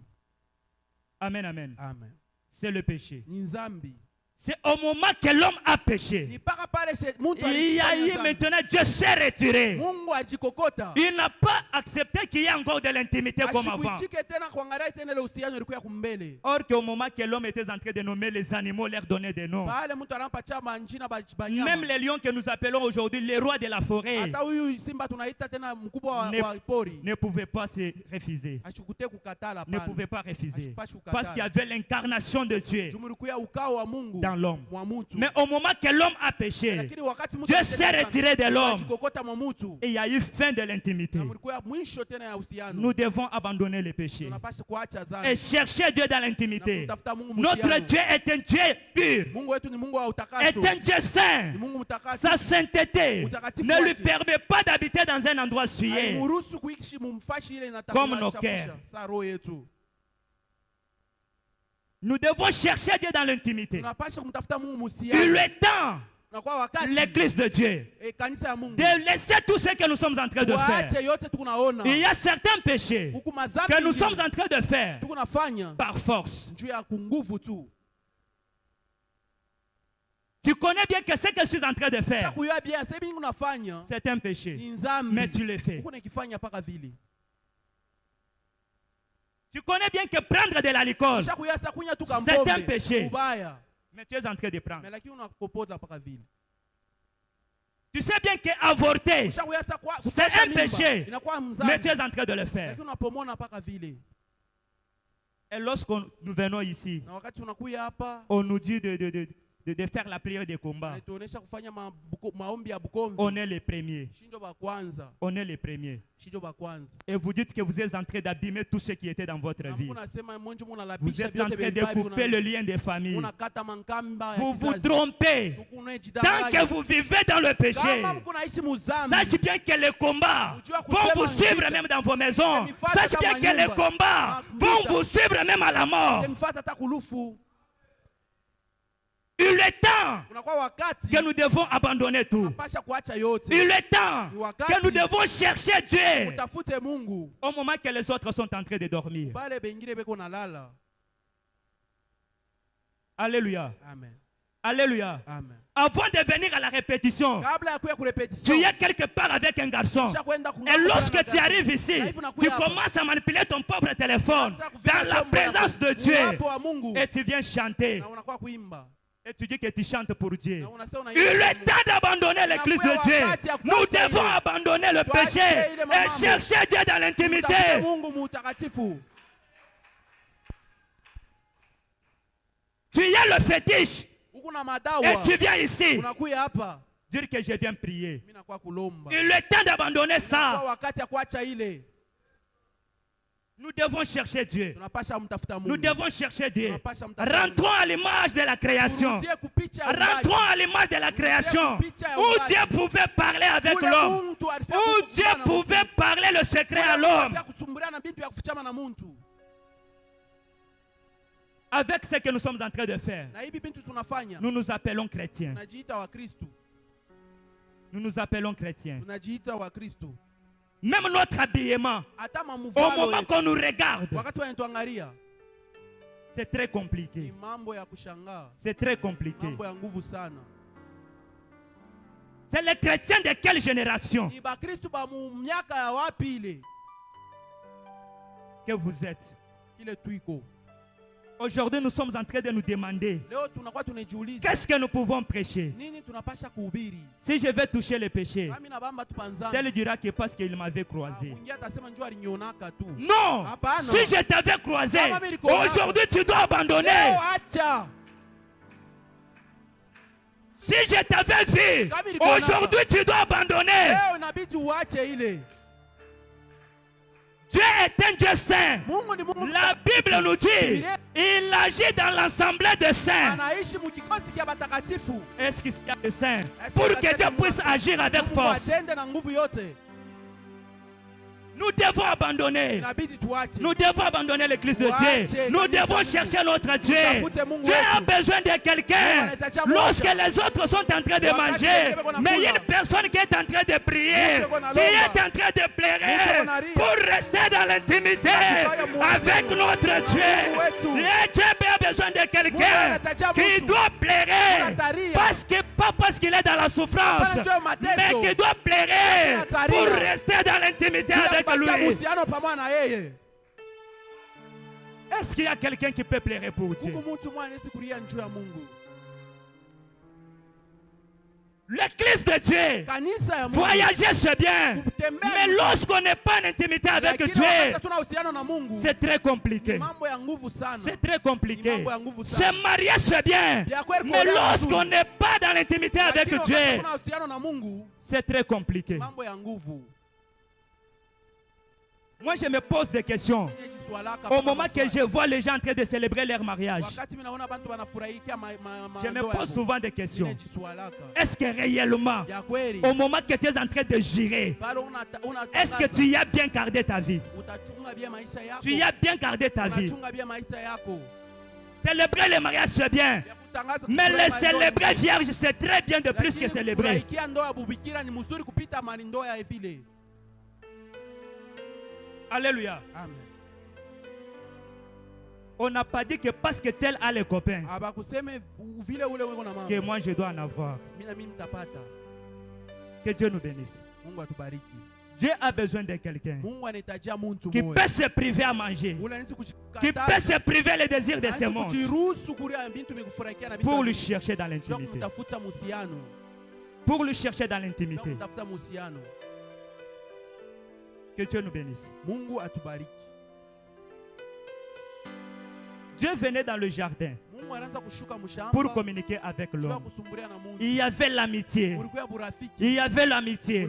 Amen, amen. Amen. C'est le péché. Ni dhambi. C'est au moment que l'homme a péché. Ni paka pale mtu Il y a eu alifanya dhambi. maintenant, Dieu s'est retiré. Mungu ajikokota. Il n'a pas accepté qu'il y ait encore de l'intimité comme avant. Ashikuitike tena kuangalia tena ile uhusiano ilikuwa kumbele. Or qu'au moment que l'homme était en train de nommer les animaux, leur donner des noms. Pale mtu anampatia manjina banyama. Même les lions que nous appelons aujourd'hui les rois de la forêt Hata huyu simba tunaita tena mkubwa wa pori. ne pouvaient pas se refuser. Ashikute kukatala Ne pale. pouvaient pas refuser. Ashipashi kukatala. Parce qu'il y avait l'incarnation de Dieu Jumulikuya ukao wa Mungu dans l'homme. mwa mtu. Mais au moment que l'homme a péché, Lakini wakati mtu Dieu s'est retiré de l'homme. ajikokota mwa mtu. Et il y a eu fin de l'intimité. Na mulikuya mwisho tena ya uhusiano. Nous devons abandonner le péché Tunapaswa kuacha et dhambi. chercher Dieu dans l'intimité. Na kutafuta Mungu Notre mhusiano. Dieu est un Dieu pur, Mungu wetu ni Mungu wa utakaso. est un Dieu saint. Ni Mungu mtakatifu. Sa sainteté Utakatifu ne lui wake. permet pas d'habiter dans un endroit souillé. Haimuruhusu kuishi mumfashi ile Comme nos inataka cœurs. sa roho yetu. Nous devons chercher Dieu dans l'intimité. Tunapaswa kumtafuta Mungu Il mhusiano. est temps, Na kwa wakati l'église de Dieu, kanisa ya Mungu. de laisser tout ce que nous sommes en train de faire. Tuache yote tukunaona. Il y a certains péchés Huku madhambi que nous ingine sommes en train de faire tukunafanya par force. juu ya kunguvu tu. Tu connais bien que ce que je suis en train de faire, Kuyua bien sasa hivi unafanya c'est un péché. ni dhambi. Mais tu le fais. Huku nakifanya paka vile. Tu connais bien que prendre de l'alcool, Kuyua sasa kunya tu c'est un kampombe. péché. Ubaya. mais tu es en train de prendre. Mais lakini unakopoza paka vile. Tu sais bien qu'avorter, Kuyua sasa kwa c'est kupata un mimba, péché. inakuwa mais tu mzambi. es en train de le faire. Lakini unapomona paka vile. Et lorsque nous venons ici, Na wakati unakuya hapa on nous dit de faire la prière de combat. anatuonesha kufanya maombi ya bukomvi. On est les premiers. Shindo ba kwanza. On est les premiers. Shindo ba kwanza. Et vous dites que vous êtes en train d'abîmer tout ce qui était dans votre Na vie. Mungu anasema mwenje Vous munalabisha êtes en vyote train de vya couper le lien des familles. unakata mankamba ya Vous vous kizazi. trompez. Huku Tant unajidanganya. que vous vivez dans le péché, Kama mko naishi muzambi. sachez bien que les combats vont vous suivre même dans vos maisons. Sachez bien que les combats vont vous suivre même à la mort. Mfata hata kulufu. Il est temps Unakuwa wakati que nous devons abandonner tout. unapasha kuacha yote. Il est temps que nous devons chercher Dieu Utafute Mungu. au moment que les autres sont en train de dormir. Bale bengine beko nalala. Alléluia. Amen. Alléluia. Amen. Avant de venir à la répétition, Kabla ya kuya tu kurepetition. es quelque part avec un garçon. Et lorsque tu arrives ici, tu commences à manipuler ton pauvre téléphone dans la présence de Dieu. Et tu viens chanter. Na unakuwa kuimba. Et tu dis que tu chantes pour Dieu. Na unasema Il est temps d'abandonner l'église de Dieu. Nous devons abandonner le péché et chercher Dieu dans l'intimité. Mungu mutakatifu. Tu es le fétiche. Et tu viens ici. Dire que je viens prier. Il est temps d'abandonner ça. Nous devons chercher Dieu. Nous devons chercher Dieu. Rentrons à l'image de la création. Rentrons à l'image de la création. Où Dieu pouvait parler avec l'homme. Où Dieu pouvait parler le secret à l'homme. Avec ce que nous sommes en train de faire, nous nous appelons chrétiens. Nous nous appelons chrétiens. Même notre habillement, au moment qu'on nous regarde, c'est très compliqué. C'est très compliqué. C'est les chrétiens de quelle génération que vous êtes? Aujourd'hui, nous sommes en train de nous demander qu'est-ce que nous pouvons prêcher. Si je vais toucher le péché, tel dira que parce qu'il m'avait croisé. Non! Si je t'avais croisé, aujourd'hui tu dois abandonner. Si je t'avais vu, aujourd'hui tu dois abandonner. Dieu est un Dieu saint. La Bible nous dit, il agit dans l'assemblée de saints. Est-ce qu'il y a des saints? Pour que Dieu puisse agir avec force. Nous devons abandonner. Nous devons abandonner l'église de Dieu. Nous devons chercher notre Dieu. Dieu a besoin de quelqu'un. Lorsque les autres sont en train de manger, mais il y a une personne qui est en train de prier, qui est en train de pleurer pour rester dans l'intimité avec notre Dieu. Et Dieu a besoin de quelqu'un qui doit pleurer pas parce qu'il est dans la souffrance, mais qui doit pleurer pour rester dans l'intimité avec lui. Est-ce qu'il y a quelqu'un qui peut pleurer pour Dieu? L'église de Dieu, voyager c'est bien, mais lorsqu'on n'est pas en intimité avec Dieu, c'est très compliqué. C'est très compliqué. Se marier c'est bien, mais lorsqu'on n'est pas dans l'intimité avec Dieu, c'est très compliqué. Moi, je me pose des questions. Au moment que je vois les gens en train de célébrer leur mariage, je me pose souvent des questions. Est-ce que réellement, au moment que tu es en train de gérer, est-ce que tu y as bien gardé ta vie? Tu y as bien gardé ta vie. Célébrer le mariage, c'est bien. Mais le célébrer vierge, c'est très bien de plus que célébrer. Alléluia. Amen. On n'a pas dit que parce que tel a les copains, que moi je dois en avoir. Que Dieu nous bénisse. Dieu a besoin de quelqu'un qui peut se priver à manger, qui peut se priver les désirs de ce monde pour lui chercher dans l'intimité. Pour lui chercher dans l'intimité. Que Dieu nous bénisse. Dieu venait dans le jardin pour communiquer avec l'homme. Il y avait l'amitié. Il y avait l'amitié.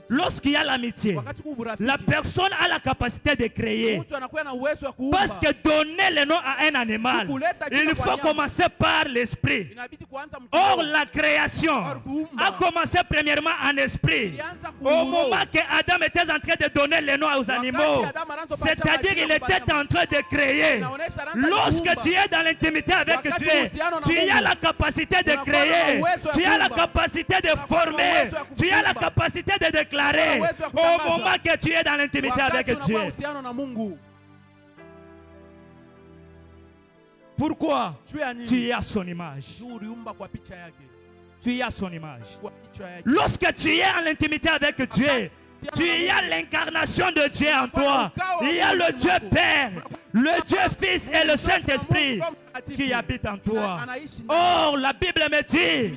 Lorsqu'il y a l'amitié, la personne a la capacité de créer. Parce que donner le nom à un animal, il faut commencer par l'esprit. Or, la création a commencé premièrement en esprit. Au moment que Adam était en train de donner le nom aux animaux, c'est-à-dire qu'il était en train de créer. Lorsque tu es dans l'intimité avec Dieu, tu as la capacité de créer, tu as la capacité de former, tu as la capacité de déclarer au moment que tu es dans l'intimité avec Dieu. Pourquoi? Tu es à son image. Tu es à son image. Lorsque tu es en l'intimité avec Dieu, tu as l'incarnation de Dieu en toi. Il y a le Dieu Père, le Dieu Fils et le Saint-Esprit. qui habite en toi. Or, la Bible me dit,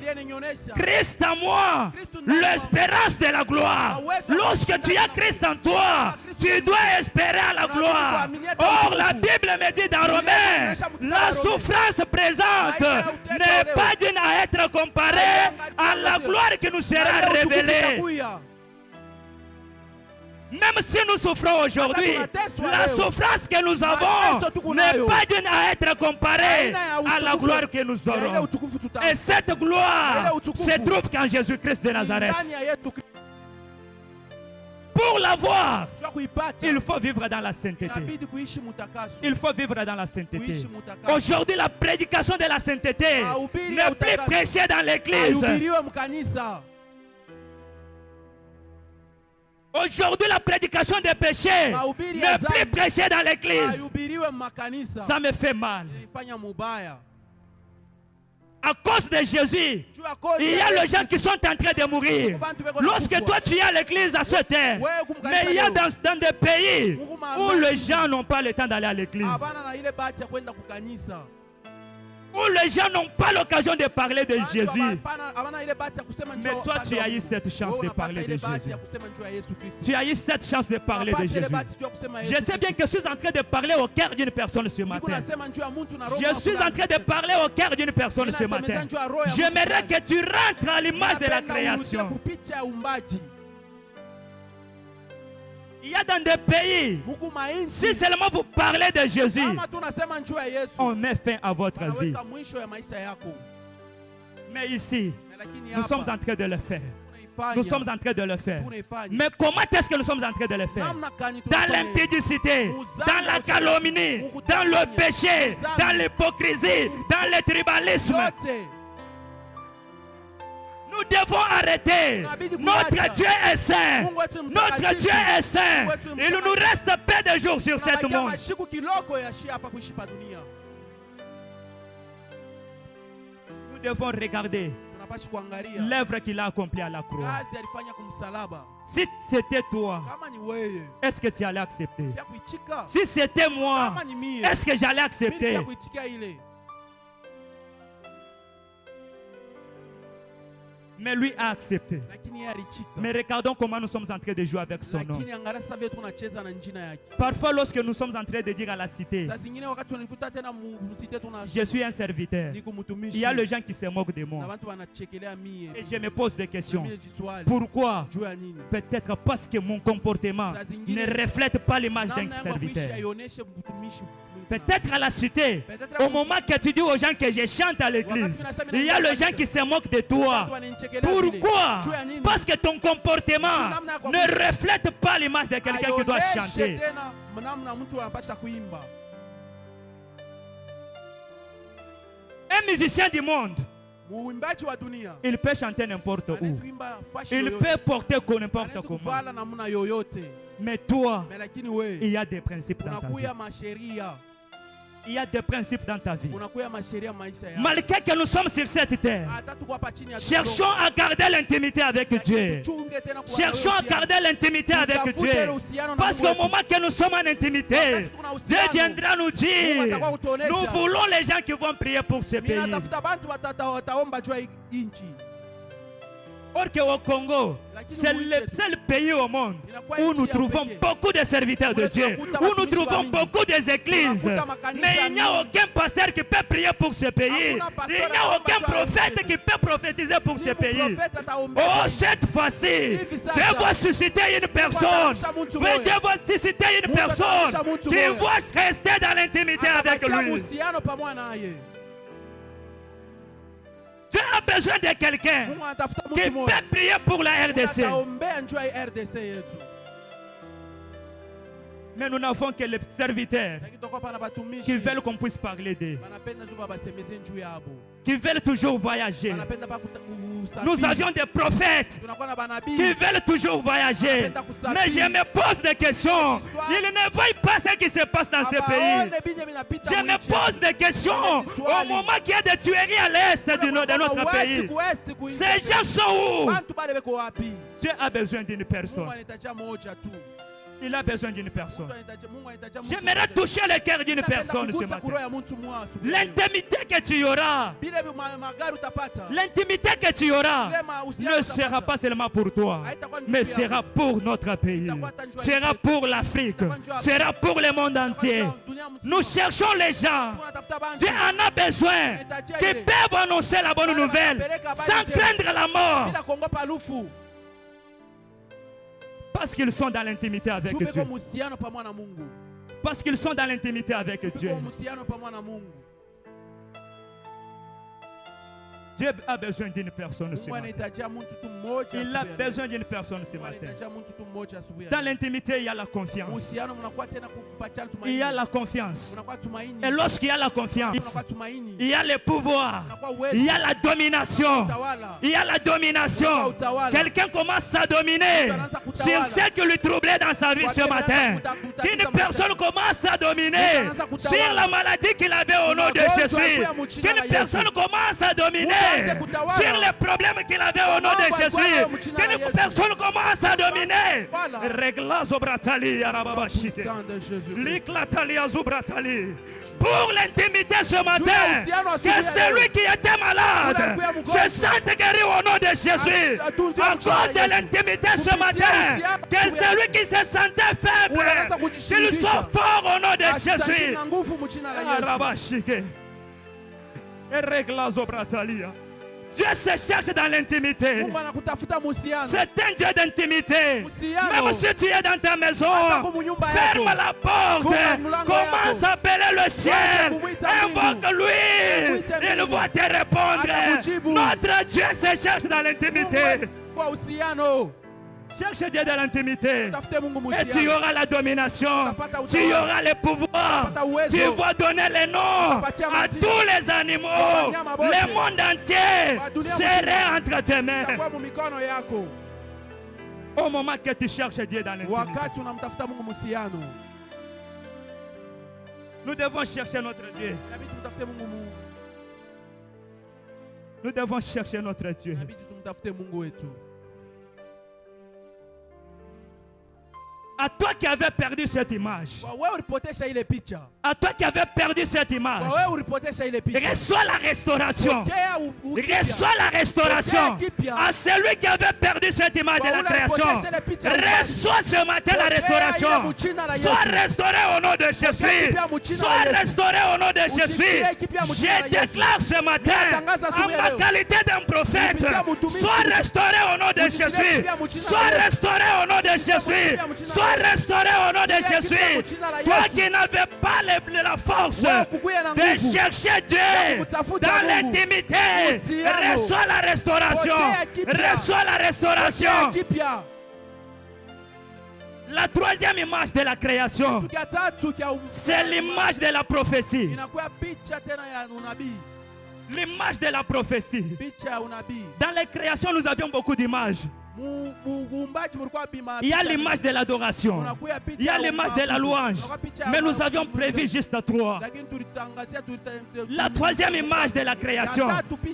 Christ en moi, l'espérance de la gloire. Lorsque tu as Christ en toi, tu dois espérer à la gloire. Or, la Bible me dit dans Romains, la souffrance présente n'est pas digne à être comparée à la gloire qui nous sera révélée. Même si nous souffrons aujourd'hui, la souffrance que nous avons n'est pas digne à être comparée à la gloire que nous aurons. Et cette gloire se trouve qu'en Jésus-Christ de Nazareth. Pour l'avoir, il faut vivre dans la sainteté. Il faut vivre dans la sainteté. Aujourd'hui, la prédication de la sainteté n'est plus prêchée dans l'église. Aujourd'hui, la prédication des péchés n'est plus prêchée dans l'église. Ça me fait mal. À cause de Jésus, il y a les gens qui sont en train de mourir. Lorsque toi tu es à l'église à ce terre, mais il y a dans des pays où les gens n'ont pas le temps d'aller à l'église. Où les gens n'ont pas l'occasion de parler de Jésus. Mais toi, tu as eu cette chance de parler de Jésus. Tu as eu cette chance de parler de Jésus. Je sais bien que je suis en train de parler au cœur d'une personne ce matin. Je suis en train de parler au cœur d'une personne ce matin. J'aimerais que tu rentres à l'image de la création. Il y a dans des pays, si seulement vous parlez de Jésus, on met fin à votre vie. Mais ici, nous sommes en train de le faire. Nous sommes en train de le faire. Mais comment est-ce que nous sommes en train de le faire? Dans l'impudicité, dans la calomnie, dans le péché, dans l'hypocrisie, dans le tribalisme. Nous devons arrêter. Notre Dieu est saint. Notre Dieu est saint. Il nous reste peu de jours sur cette monde. Nous devons regarder l'œuvre qu'il a accomplie à la croix. Si c'était toi, est-ce que tu allais accepter? Si c'était moi, est-ce que j'allais accepter? Mais lui a accepté. Mais regardons comment nous sommes en train de jouer avec son nom. Parfois, lorsque nous sommes en train de dire à la cité, je suis un serviteur, il y a les gens qui se moquent de moi. Et je me pose des questions. Pourquoi? Peut-être parce que mon comportement ne reflète pas l'image d'un serviteur. Peut-être à la cité, au moment que tu dis aux gens que je chante à l'église, il y a les gens qui se moquent de toi. Pourquoi? Parce que ton comportement ne reflète pas l'image de quelqu'un qui doit chanter. Un musicien du monde, il peut chanter n'importe où. Il peut porter n'importe comment. Mais toi, il y a des principes dans ta vie. Il y a des principes dans ta vie. Malgré que nous sommes sur cette terre, cherchons à garder l'intimité avec Dieu. Cherchons à garder l'intimité avec Dieu. Parce qu'au moment que nous sommes en intimité, Dieu viendra nous dire, nous voulons les gens qui vont prier pour ce pays. Or qu'au Congo, c'est le seul pays au monde où nous trouvons beaucoup de serviteurs de Dieu, où nous trouvons beaucoup d'églises. Mais il n'y a aucun pasteur qui peut prier pour ce pays. Il n'y a aucun prophète qui peut prophétiser pour ce pays. Oh, cette fois-ci, Dieu va susciter une personne. Dieu va susciter une personne qui va rester dans l'intimité avec lui. Dieu a besoin de quelqu'un qui peut prier pour la RDC. Mais nous n'avons que les serviteurs qui veulent qu'on puisse parler d'eux, qui veulent toujours voyager. Nous avions des prophètes qui veulent toujours voyager. Mais je me pose des questions. Ils ne voient pas ce qui se passe dans ce pays. Je me pose des questions. Au moment qu'il y a des tueries à l'est de notre pays, ces gens sont où? Dieu a besoin d'une personne. Il a besoin d'une personne. J'aimerais toucher le cœur d'une personne ce matin. L'intimité que tu auras, l'intimité que tu auras ne sera pas seulement pour toi, mais sera pour notre pays, sera pour l'Afrique, sera pour le monde entier. Nous cherchons les gens. Dieu en a besoin qui peuvent annoncer la bonne nouvelle sans craindre la mort. Parce qu'ils sont dans l'intimité avec Dieu. Parce qu'ils sont dans l'intimité avec Dieu. Dieu a besoin d'une personne ce matin. Il a besoin d'une personne ce matin. Dans l'intimité, il y a la confiance. Il y a la confiance. Et lorsqu'il y a la confiance, il y a le pouvoir. Il y a la domination. Il y a la domination. Quelqu'un commence à dominer sur ce qui lui troublait dans sa vie ce matin. Qu'une personne commence à dominer sur la maladie qu'il avait au nom de Jésus. Qu'une personne commence à dominer sur les problèmes qu'il avait au nom de Jésus. Qu'une personne commence à dominer. Pour l'intimité ce matin, que celui qui était malade se sente guéri au nom de Jésus. Encore de l'intimité ce matin, que celui qui se sentait faible, qu'il soit fort au nom de Jésus. Dieu se cherche dans l'intimité. C'est un Dieu d'intimité. Même si tu es dans ta maison, ferme la porte. Commence à appeler le ciel. Invoque-lui. Il va te répondre. Notre Dieu se cherche dans l'intimité. Cherche Dieu dans l'intimité. Et tu auras la domination. Tu auras le pouvoir. Tu vas donner les noms à tous les animaux. Le monde entier sera entre tes mains. Au moment que tu cherches Dieu dans l'intimité, nous devons chercher notre Dieu. Nous devons chercher notre Dieu. À toi qui avais perdu cette image. À toi qui avais perdu cette image. Reçois la restauration. Reçois la restauration. À celui qui avait perdu cette image de la création. Reçois ce matin la restauration. Sois restauré au nom de Jésus. Sois restauré au nom de Jésus. Je déclare ce matin, en ma qualité d'un prophète, sois restauré au nom de Jésus. Sois restauré au nom de Jésus. Sois restauré au nom de Jésus. Toi qui n'avais pas la force de chercher Dieu dans l'intimité, reçois la restauration. Reçois la restauration. La troisième image de la création, c'est l'image de la prophétie. L'image de la prophétie. Dans la création, nous avions beaucoup d'images. Il y a l'image de l'adoration. Il y a l'image de la louange. Mais nous avions prévu juste 3. La troisième image de la création,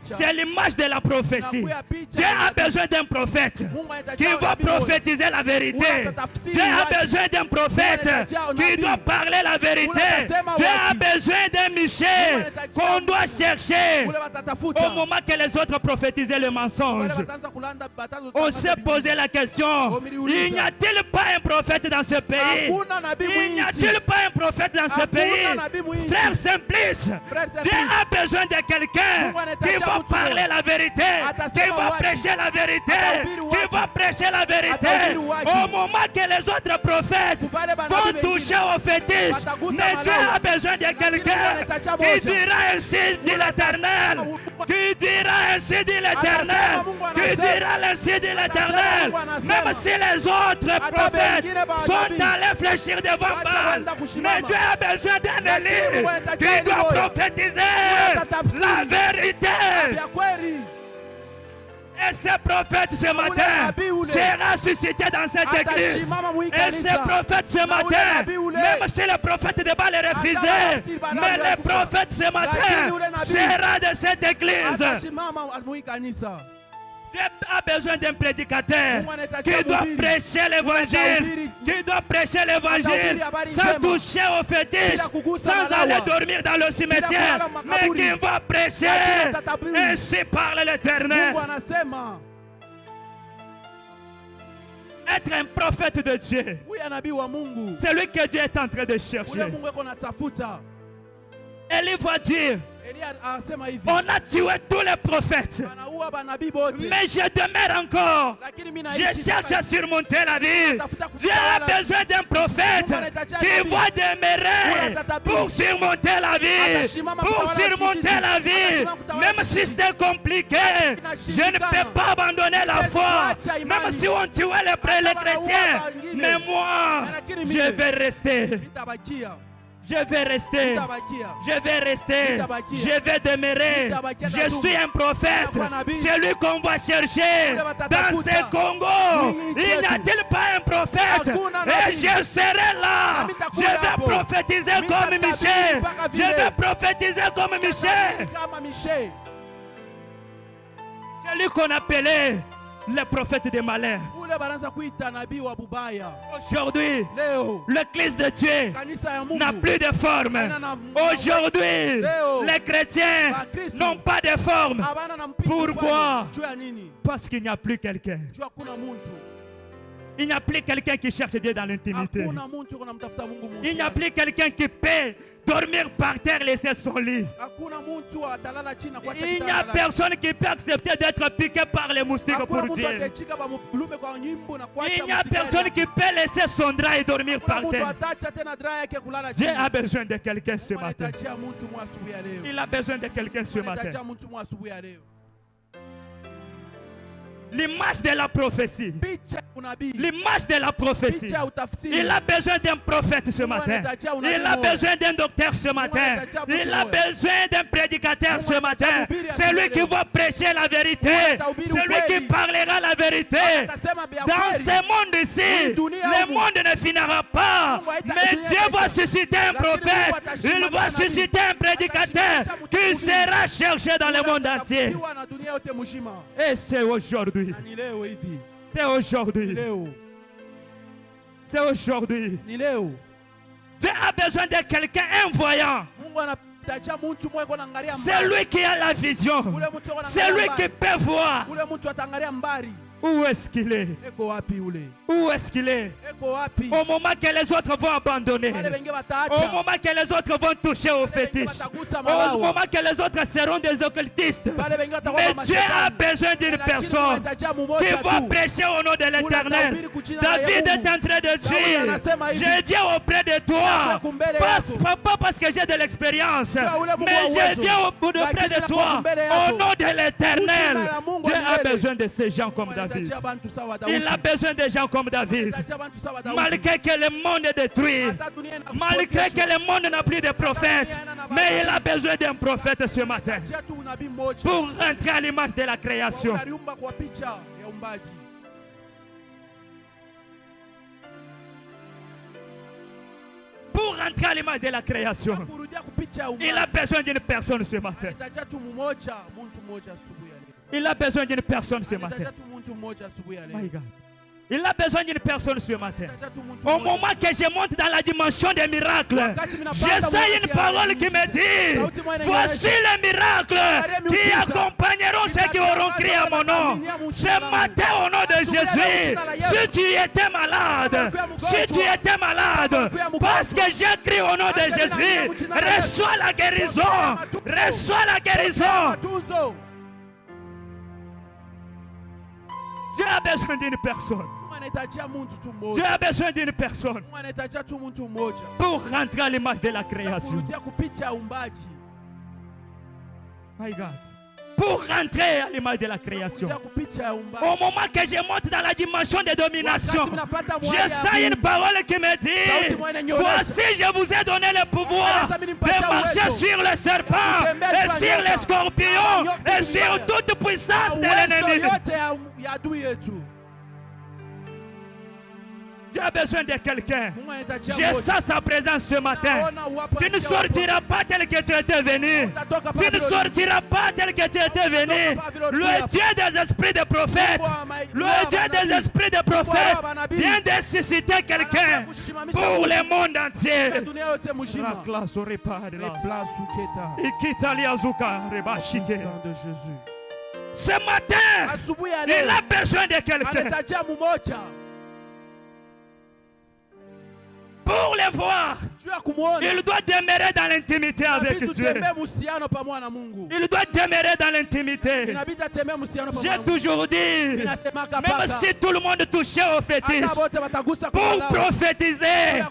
c'est l'image de la prophétie. Dieu a besoin d'un prophète qui va prophétiser la vérité. Dieu a besoin d'un prophète qui doit parler la vérité. Dieu a besoin d'un Michel qu'on doit chercher au moment que les autres prophétisaient le mensonge. On s'est posé la question, il n'y a-t-il pas un prophète dans ce pays? Il n'y a-t-il pas un prophète dans ce pays? Frère Simplice, Dieu a besoin de quelqu'un qui va parler la vérité, qui va prêcher la vérité, qui va prêcher la vérité. Au moment que les autres prophètes vont toucher au fétiche, mais Dieu a besoin de quelqu'un qui dira ainsi dit l'Éternel, qui dira ainsi dit l'Éternel, qui dira ainsi dit l'Éternel. Même si les autres prophètes sont allés fléchir devant Baal, mais Dieu a besoin d'un Élie qui doit prophétiser la vérité. Et ce prophète ce matin sera suscité dans cette église. Et ce prophète ce matin, même si le prophète de Baal est refusé, mais le prophète ce matin sera de cette église. Dieu a besoin d'un prédicateur qui doit prêcher l'évangile, sans toucher au fétiche, sans aller dormir dans le cimetière, mais qui va prêcher. Ainsi parle l'Éternel. Être un prophète de Dieu, c'est lui que Dieu est en train de chercher. Élie va dire, on a tué tous les prophètes, mais je demeure encore. Je cherche à surmonter la vie. Dieu a besoin d'un prophète qui va demeurer pour surmonter la vie. Pour surmonter la vie, même si c'est compliqué, je ne peux pas abandonner la foi. Même si on tuait les chrétiens, mais moi, je vais rester. Je vais rester, je vais demeurer. Je suis un prophète, c'est lui qu'on va chercher. Dans ce Congo, il n'y a-t-il pas un prophète? Et je serai là. Je vais prophétiser comme Michel. Je vais prophétiser comme Michel. C'est lui qu'on appelait le prophète des malheurs. Aujourd'hui, l'Église de Dieu n'a plus de forme. Aujourd'hui, les chrétiens n'ont pas de forme. Pourquoi? Parce qu'il n'y a plus quelqu'un. Il n'y a plus quelqu'un qui cherche Dieu dans l'intimité. Il n'y a plus quelqu'un qui peut dormir par terre, laisser son lit. Il n'y a personne qui peut accepter d'être piqué par les moustiques pour Dieu. Il n'y a personne qui peut laisser son drap et dormir par terre. Dieu a besoin de quelqu'un ce matin. Il a besoin de quelqu'un ce matin. L'image de la prophétie. L'image de la prophétie. Il a besoin d'un prophète ce matin. Il a besoin d'un docteur ce matin. Il a besoin d'un prédicateur ce matin. C'est lui qui va prêcher la vérité. C'est lui qui parlera la vérité. Dans ce monde ici, le monde ne finira pas. Mais Dieu va susciter un prophète. Il va susciter un prédicateur qui sera cherché dans le monde entier. Et c'est aujourd'hui. C'est aujourd'hui. C'est aujourd'hui. Dieu a besoin de quelqu'un, un voyant. C'est lui qui a la vision. C'est lui qui peut voir. Où est-ce qu'il est? Où est-ce qu'il est? Au moment que les autres vont abandonner, au moment que les autres vont toucher au fétiche, au moment que les autres seront des occultistes. Mais Dieu a besoin d'une personne qui va prêcher au nom de l'Éternel. David est en train de dire, je viens auprès de toi, pas parce que j'ai de l'expérience, mais je viens auprès de toi au nom de l'Éternel. Dieu a besoin de ces gens comme David. Il a besoin de gens comme David. Malgré que le monde est détruit, malgré que le monde n'a plus de prophètes, mais il a besoin d'un prophète ce matin pour rentrer à l'image de la création. Pour rentrer à l'image de la création, il a besoin d'une personne ce matin. Il a besoin d'une personne ce matin. My God. Il a besoin d'une personne ce matin. Au moment que je monte dans la dimension des miracles, je sens une parole qui me dit, voici les miracles qui accompagneront ceux qui auront crié à mon nom. Ce matin au nom de Jésus, si tu étais malade, parce que j'ai crié au nom de Jésus, reçois la guérison. Reçois la guérison. Dieu a besoin d'une personne. Dieu a besoin d'une personne pour rentrer à l'image de la création. My God. Pour rentrer à l'image de la création. Au moment que je monte dans la dimension de domination, je sens une parole qui me dit, voici je vous ai donné le pouvoir de marcher sur le serpent et sur les scorpions et sur toute puissance de l'ennemi. Dieu a besoin de quelqu'un. Mungu anahitajia Je mmoja. sens sa présence ce matin. Naona uwapo Tu ne nasikia uwapo. sortiras pas tel que tu étais venu. Utatoka Tu ne pale sortiras pas tel que tu étais venu. Le Dieu des esprits de prophètes, le Dieu des esprits de prophètes vient de susciter quelqu'un pour le monde entier. dunia yote mzima. Rakla soripari Les las. places uketa. Ikitali azuka Au rebashike. sang de Jésus. Ce matin, Asubuhi ya il leo a besoin de quelqu'un anahitajia mmoja pour le voir. juu ya kumuona. Il doit demeurer dans l'intimité avec Inabidi Dieu. tutembee muhusiano pamoja na Mungu. Il doit demeurer dans l'intimité. Inabidi atembee muhusiano pamoja J'ai na Mungu. toujours dit, Ninasemaka même mpaka si tout le monde touchait au fétiche hata wote watagusa kwa pour lao. prophétiser,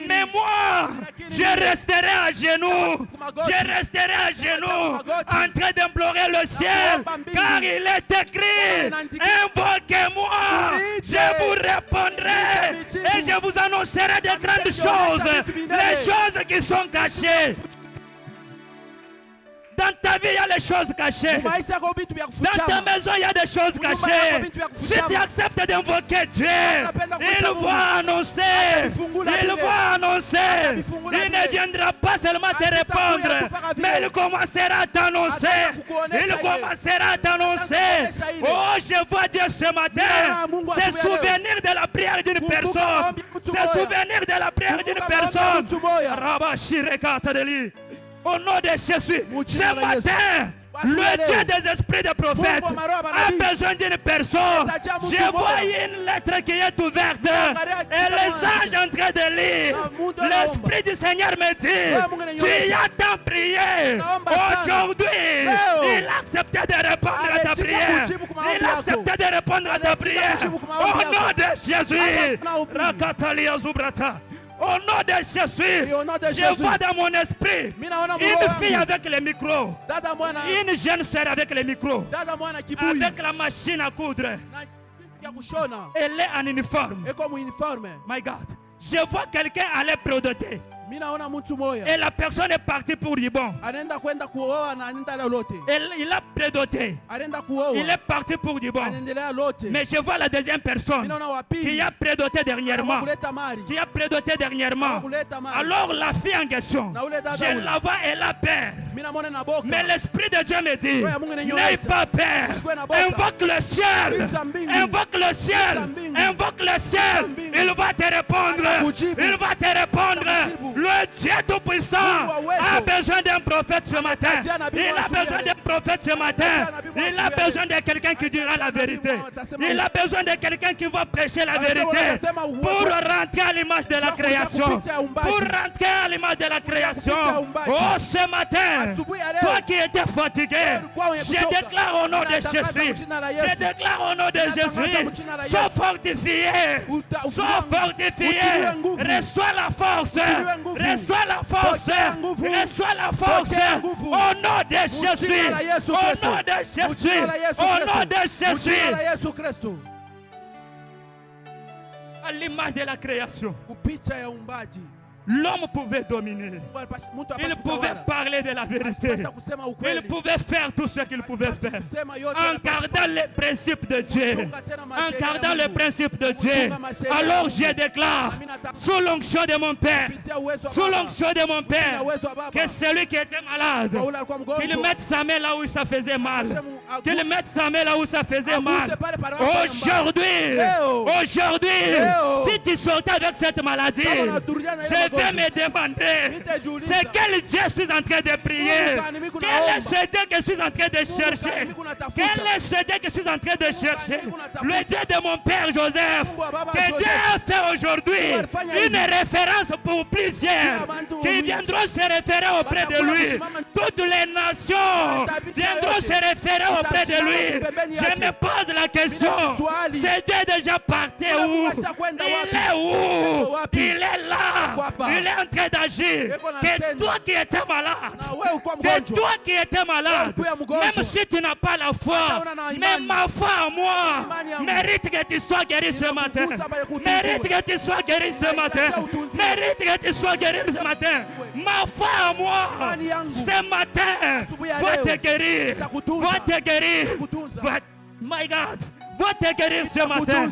mais moi, je resterai à genoux. Je resterai à genoux en train d'implorer le ciel, car il est écrit, invoquez-moi, je vous répondrai et je vous annoncerai de grandes choses, les choses qui sont cachées. Dans ta vie, il y a les choses cachées. Maisha yako vitu vya Dans ta kufichama. maison, il y a des choses cachées. Si tu acceptes d'invoquer Dieu, il va annoncer. Il va annoncer. Il ne viendra pas seulement te répondre, mais il commencera à t'annoncer. Il commencera à t'annoncer. Oh, je vois Dieu ce matin. Se souvenir de la prière d'une personne. Se souvenir de la prière d'une personne. Rabashirekatareli. Au nom de Jésus, ce matin, le Dieu des esprits de prophètes a besoin d'une personne. Je vois une lettre qui est ouverte et les anges en train de lire. L'Esprit du Seigneur me dit, tu as tant prié. Aujourd'hui, il a accepté de répondre à ta prière. Il a accepté de répondre à ta prière. Au nom de Jésus. Rakatalia Zubrata. Au nom de Jésus, je vois dans mon esprit une fille avec le micro, Dada mwana une jeune sœur avec le micro, dada mwana kibuyu avec la machine à coudre. na kitu ya kushona Elle est en uniforme. eko mu uniforme. My God, je vois quelqu'un aller prédoter. Mimi naona mtu moya Et la personne est partie pour du bon. anaenda kwenda kuoa na anaenda lolote. Il a prédoté. Anaenda kuoa. Il est parti pour du bon. Anaendelea lote. Mais je vois la deuxième personne Mimi naona wa qui pili a prédoté dernièrement. kuleta mali. Qui a prédoté dernièrement. Kuleta mali. Alors la fille en question, je la vois, elle a peur. Mimi naona na boka. Mais l'Esprit de Dieu me dit, n'aie pas peur. Invoque le ciel. Invoque le ciel. Invoque le ciel. Il va te répondre. Il va te répondre. Le Dieu Tout-Puissant a besoin d'un prophète ce matin. Il a besoin d'un prophète ce matin. Il a besoin de quelqu'un qui dira la vérité. Il a besoin de quelqu'un qui va prêcher la vérité pour rentrer à l'image de la création. Pour rentrer à l'image de la création. Oh, ce matin, toi qui étais fatigué, je déclare au nom de Jésus. Je déclare au nom de Jésus. Sois fortifié. Sois fortifié. Reçois la force. Reçois la force. Reçois la force. Au nom de Jésus. Au nom de Jésus. Au nom de Jésus. À l'image de la création. Kupicha ya umbaji. L'homme pouvait dominer. Il pouvait parler de la vérité. Il pouvait faire tout ce qu'il pouvait faire. En gardant les principes de Dieu. En gardant les principes de Dieu. Alors je déclare, sous l'onction de mon Père, sous l'onction de mon Père, que celui qui était malade, qu'il mette sa main là où ça faisait mal. Qu'il mette sa main là où ça faisait mal. Aujourd'hui, si tu sortais avec cette maladie, je vais me demander, c'est quel Dieu je suis en train de prier? Quel est ce Dieu que je suis en train de chercher? Quel est ce Dieu que je suis en train de chercher? Le Dieu de mon Père Joseph, que Dieu a fait aujourd'hui une référence pour plusieurs qui viendront se référer auprès de lui. Toutes les nations viendront se référer auprès de lui. Je me pose la question, ce Dieu est déjà parti où? Il est où? Il est là. Il est en train d'agir. Que toi qui étais malade, que toi qui étais malade, même si tu n'as pas la foi, mais ma foi en moi mérite que tu sois guéri ce matin. Mérite que tu sois guéri ce matin. Mérite que tu sois guéri ce matin. Ma foi en moi ce matin va te guérir. Va te guérir. My God, va te guérir ce matin.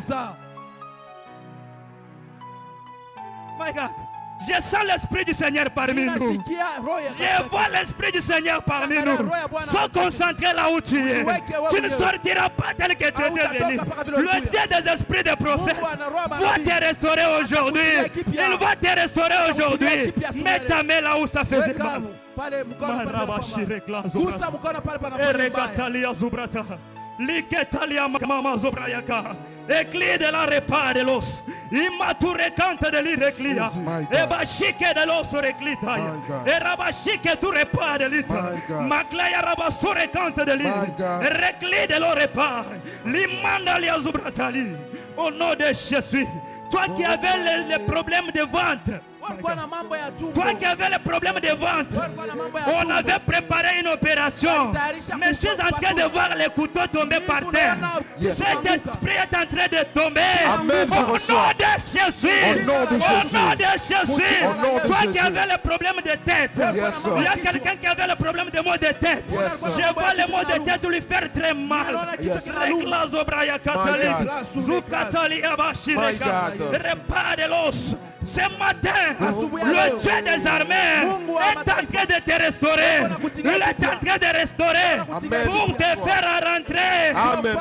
My God. Je sens l'Esprit du Seigneur parmi nous. Je vois l'Esprit du Seigneur parmi nous. Sois concentré là où tu es. Tu ne sortiras pas tel que tu étais venu. Le Dieu des esprits des prophètes va te restaurer aujourd'hui. Il va te restaurer aujourd'hui. Mets ta main là où ça faisait mal. Éclit de la repas de l'os, immature cante de l'ireclia, et bachique de l'os reclita, et rabachique tout repas de l'ita, maclaya rabassore cante de l'ita, reclit de l'orepa, l'imanda liazubratali, au nom de Jésus. Toi qui avais les problèmes de ventre, toi qui avais le problème de ventre, on avait préparé une opération, mais je suis en train de voir les couteaux tomber par terre. Cet esprit est en train de tomber. Amen, au nom de Jésus. Au nom de Jésus. Au nom de Jésus. Au nom de Toi qui Jésus. avais le problème de tête, Yes, sir. il y a quelqu'un qui avait le problème de maux de tête. Yes, sir. Je vois les maux de tête lui faire très mal. Yes. Répare de l'os. Ce matin, le Dieu des armées est en train de te restaurer. Il est en train de restaurer Amen. pour te faire rentrer Amen.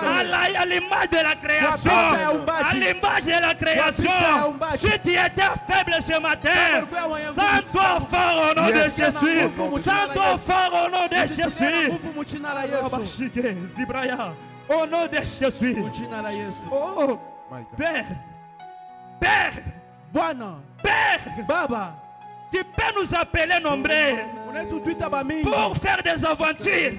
à l'image de la création. À l'image de la création. Si tu étais faible ce matin, sens-toi fort au nom de Yes. Jésus. Sens-toi fort au nom de Jésus. Au nom de Jésus. Oh, My God. Père, Père, Bwana, Père, Baba, tu peux nous appeler nombreux pour faire des aventures.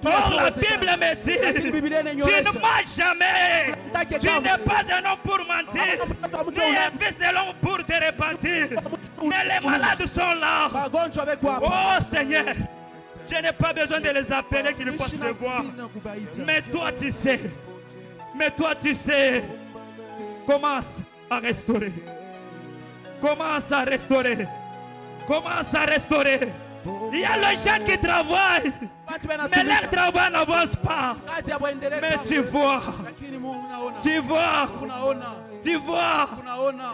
Or la Bible me dit, tu ne mens jamais. Tu n'es pas un homme pour mentir, ni un fils de l'homme pour te repentir. Mais les malades sont là. Oh Seigneur, je n'ai pas besoin de les appeler qu'ils puissent le voir. Mais toi tu sais, commence à restaurer. Commence à restaurer. Commence à restaurer. Il y a les gens qui travaillent, mais leur travail n'avance pas. Mais tu vois,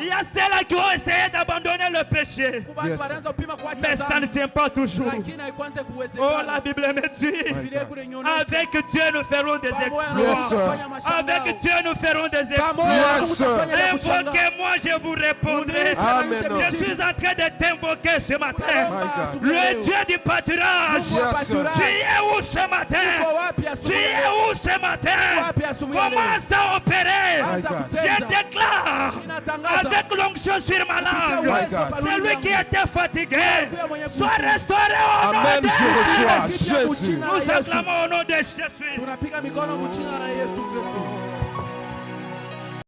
il y a ceux-là qui ont essayé d'abandonner le péché, Yes. mais ça ne tient pas toujours. Oh, la Bible me dit, avec Dieu nous ferons des exploits. Yes, sir. Avec Dieu nous ferons des exploits. Yes, sir. Invoquez-moi, je vous répondrai. Amen. Je suis en train de t'invoquer ce matin. My God. Le Dieu du pâturage. Yes, sir. Tu es où ce matin? Tu es où ce matin? Commence à opérer. My God. Je déclare avec l'onction sur ma langue. My God. Celui qui était fatigué soit restauré au nom Amen. de Je reçois Jésus. Nous acclamons au nom de Jésus. tunapiga mikono mchina la Yesu Kristo.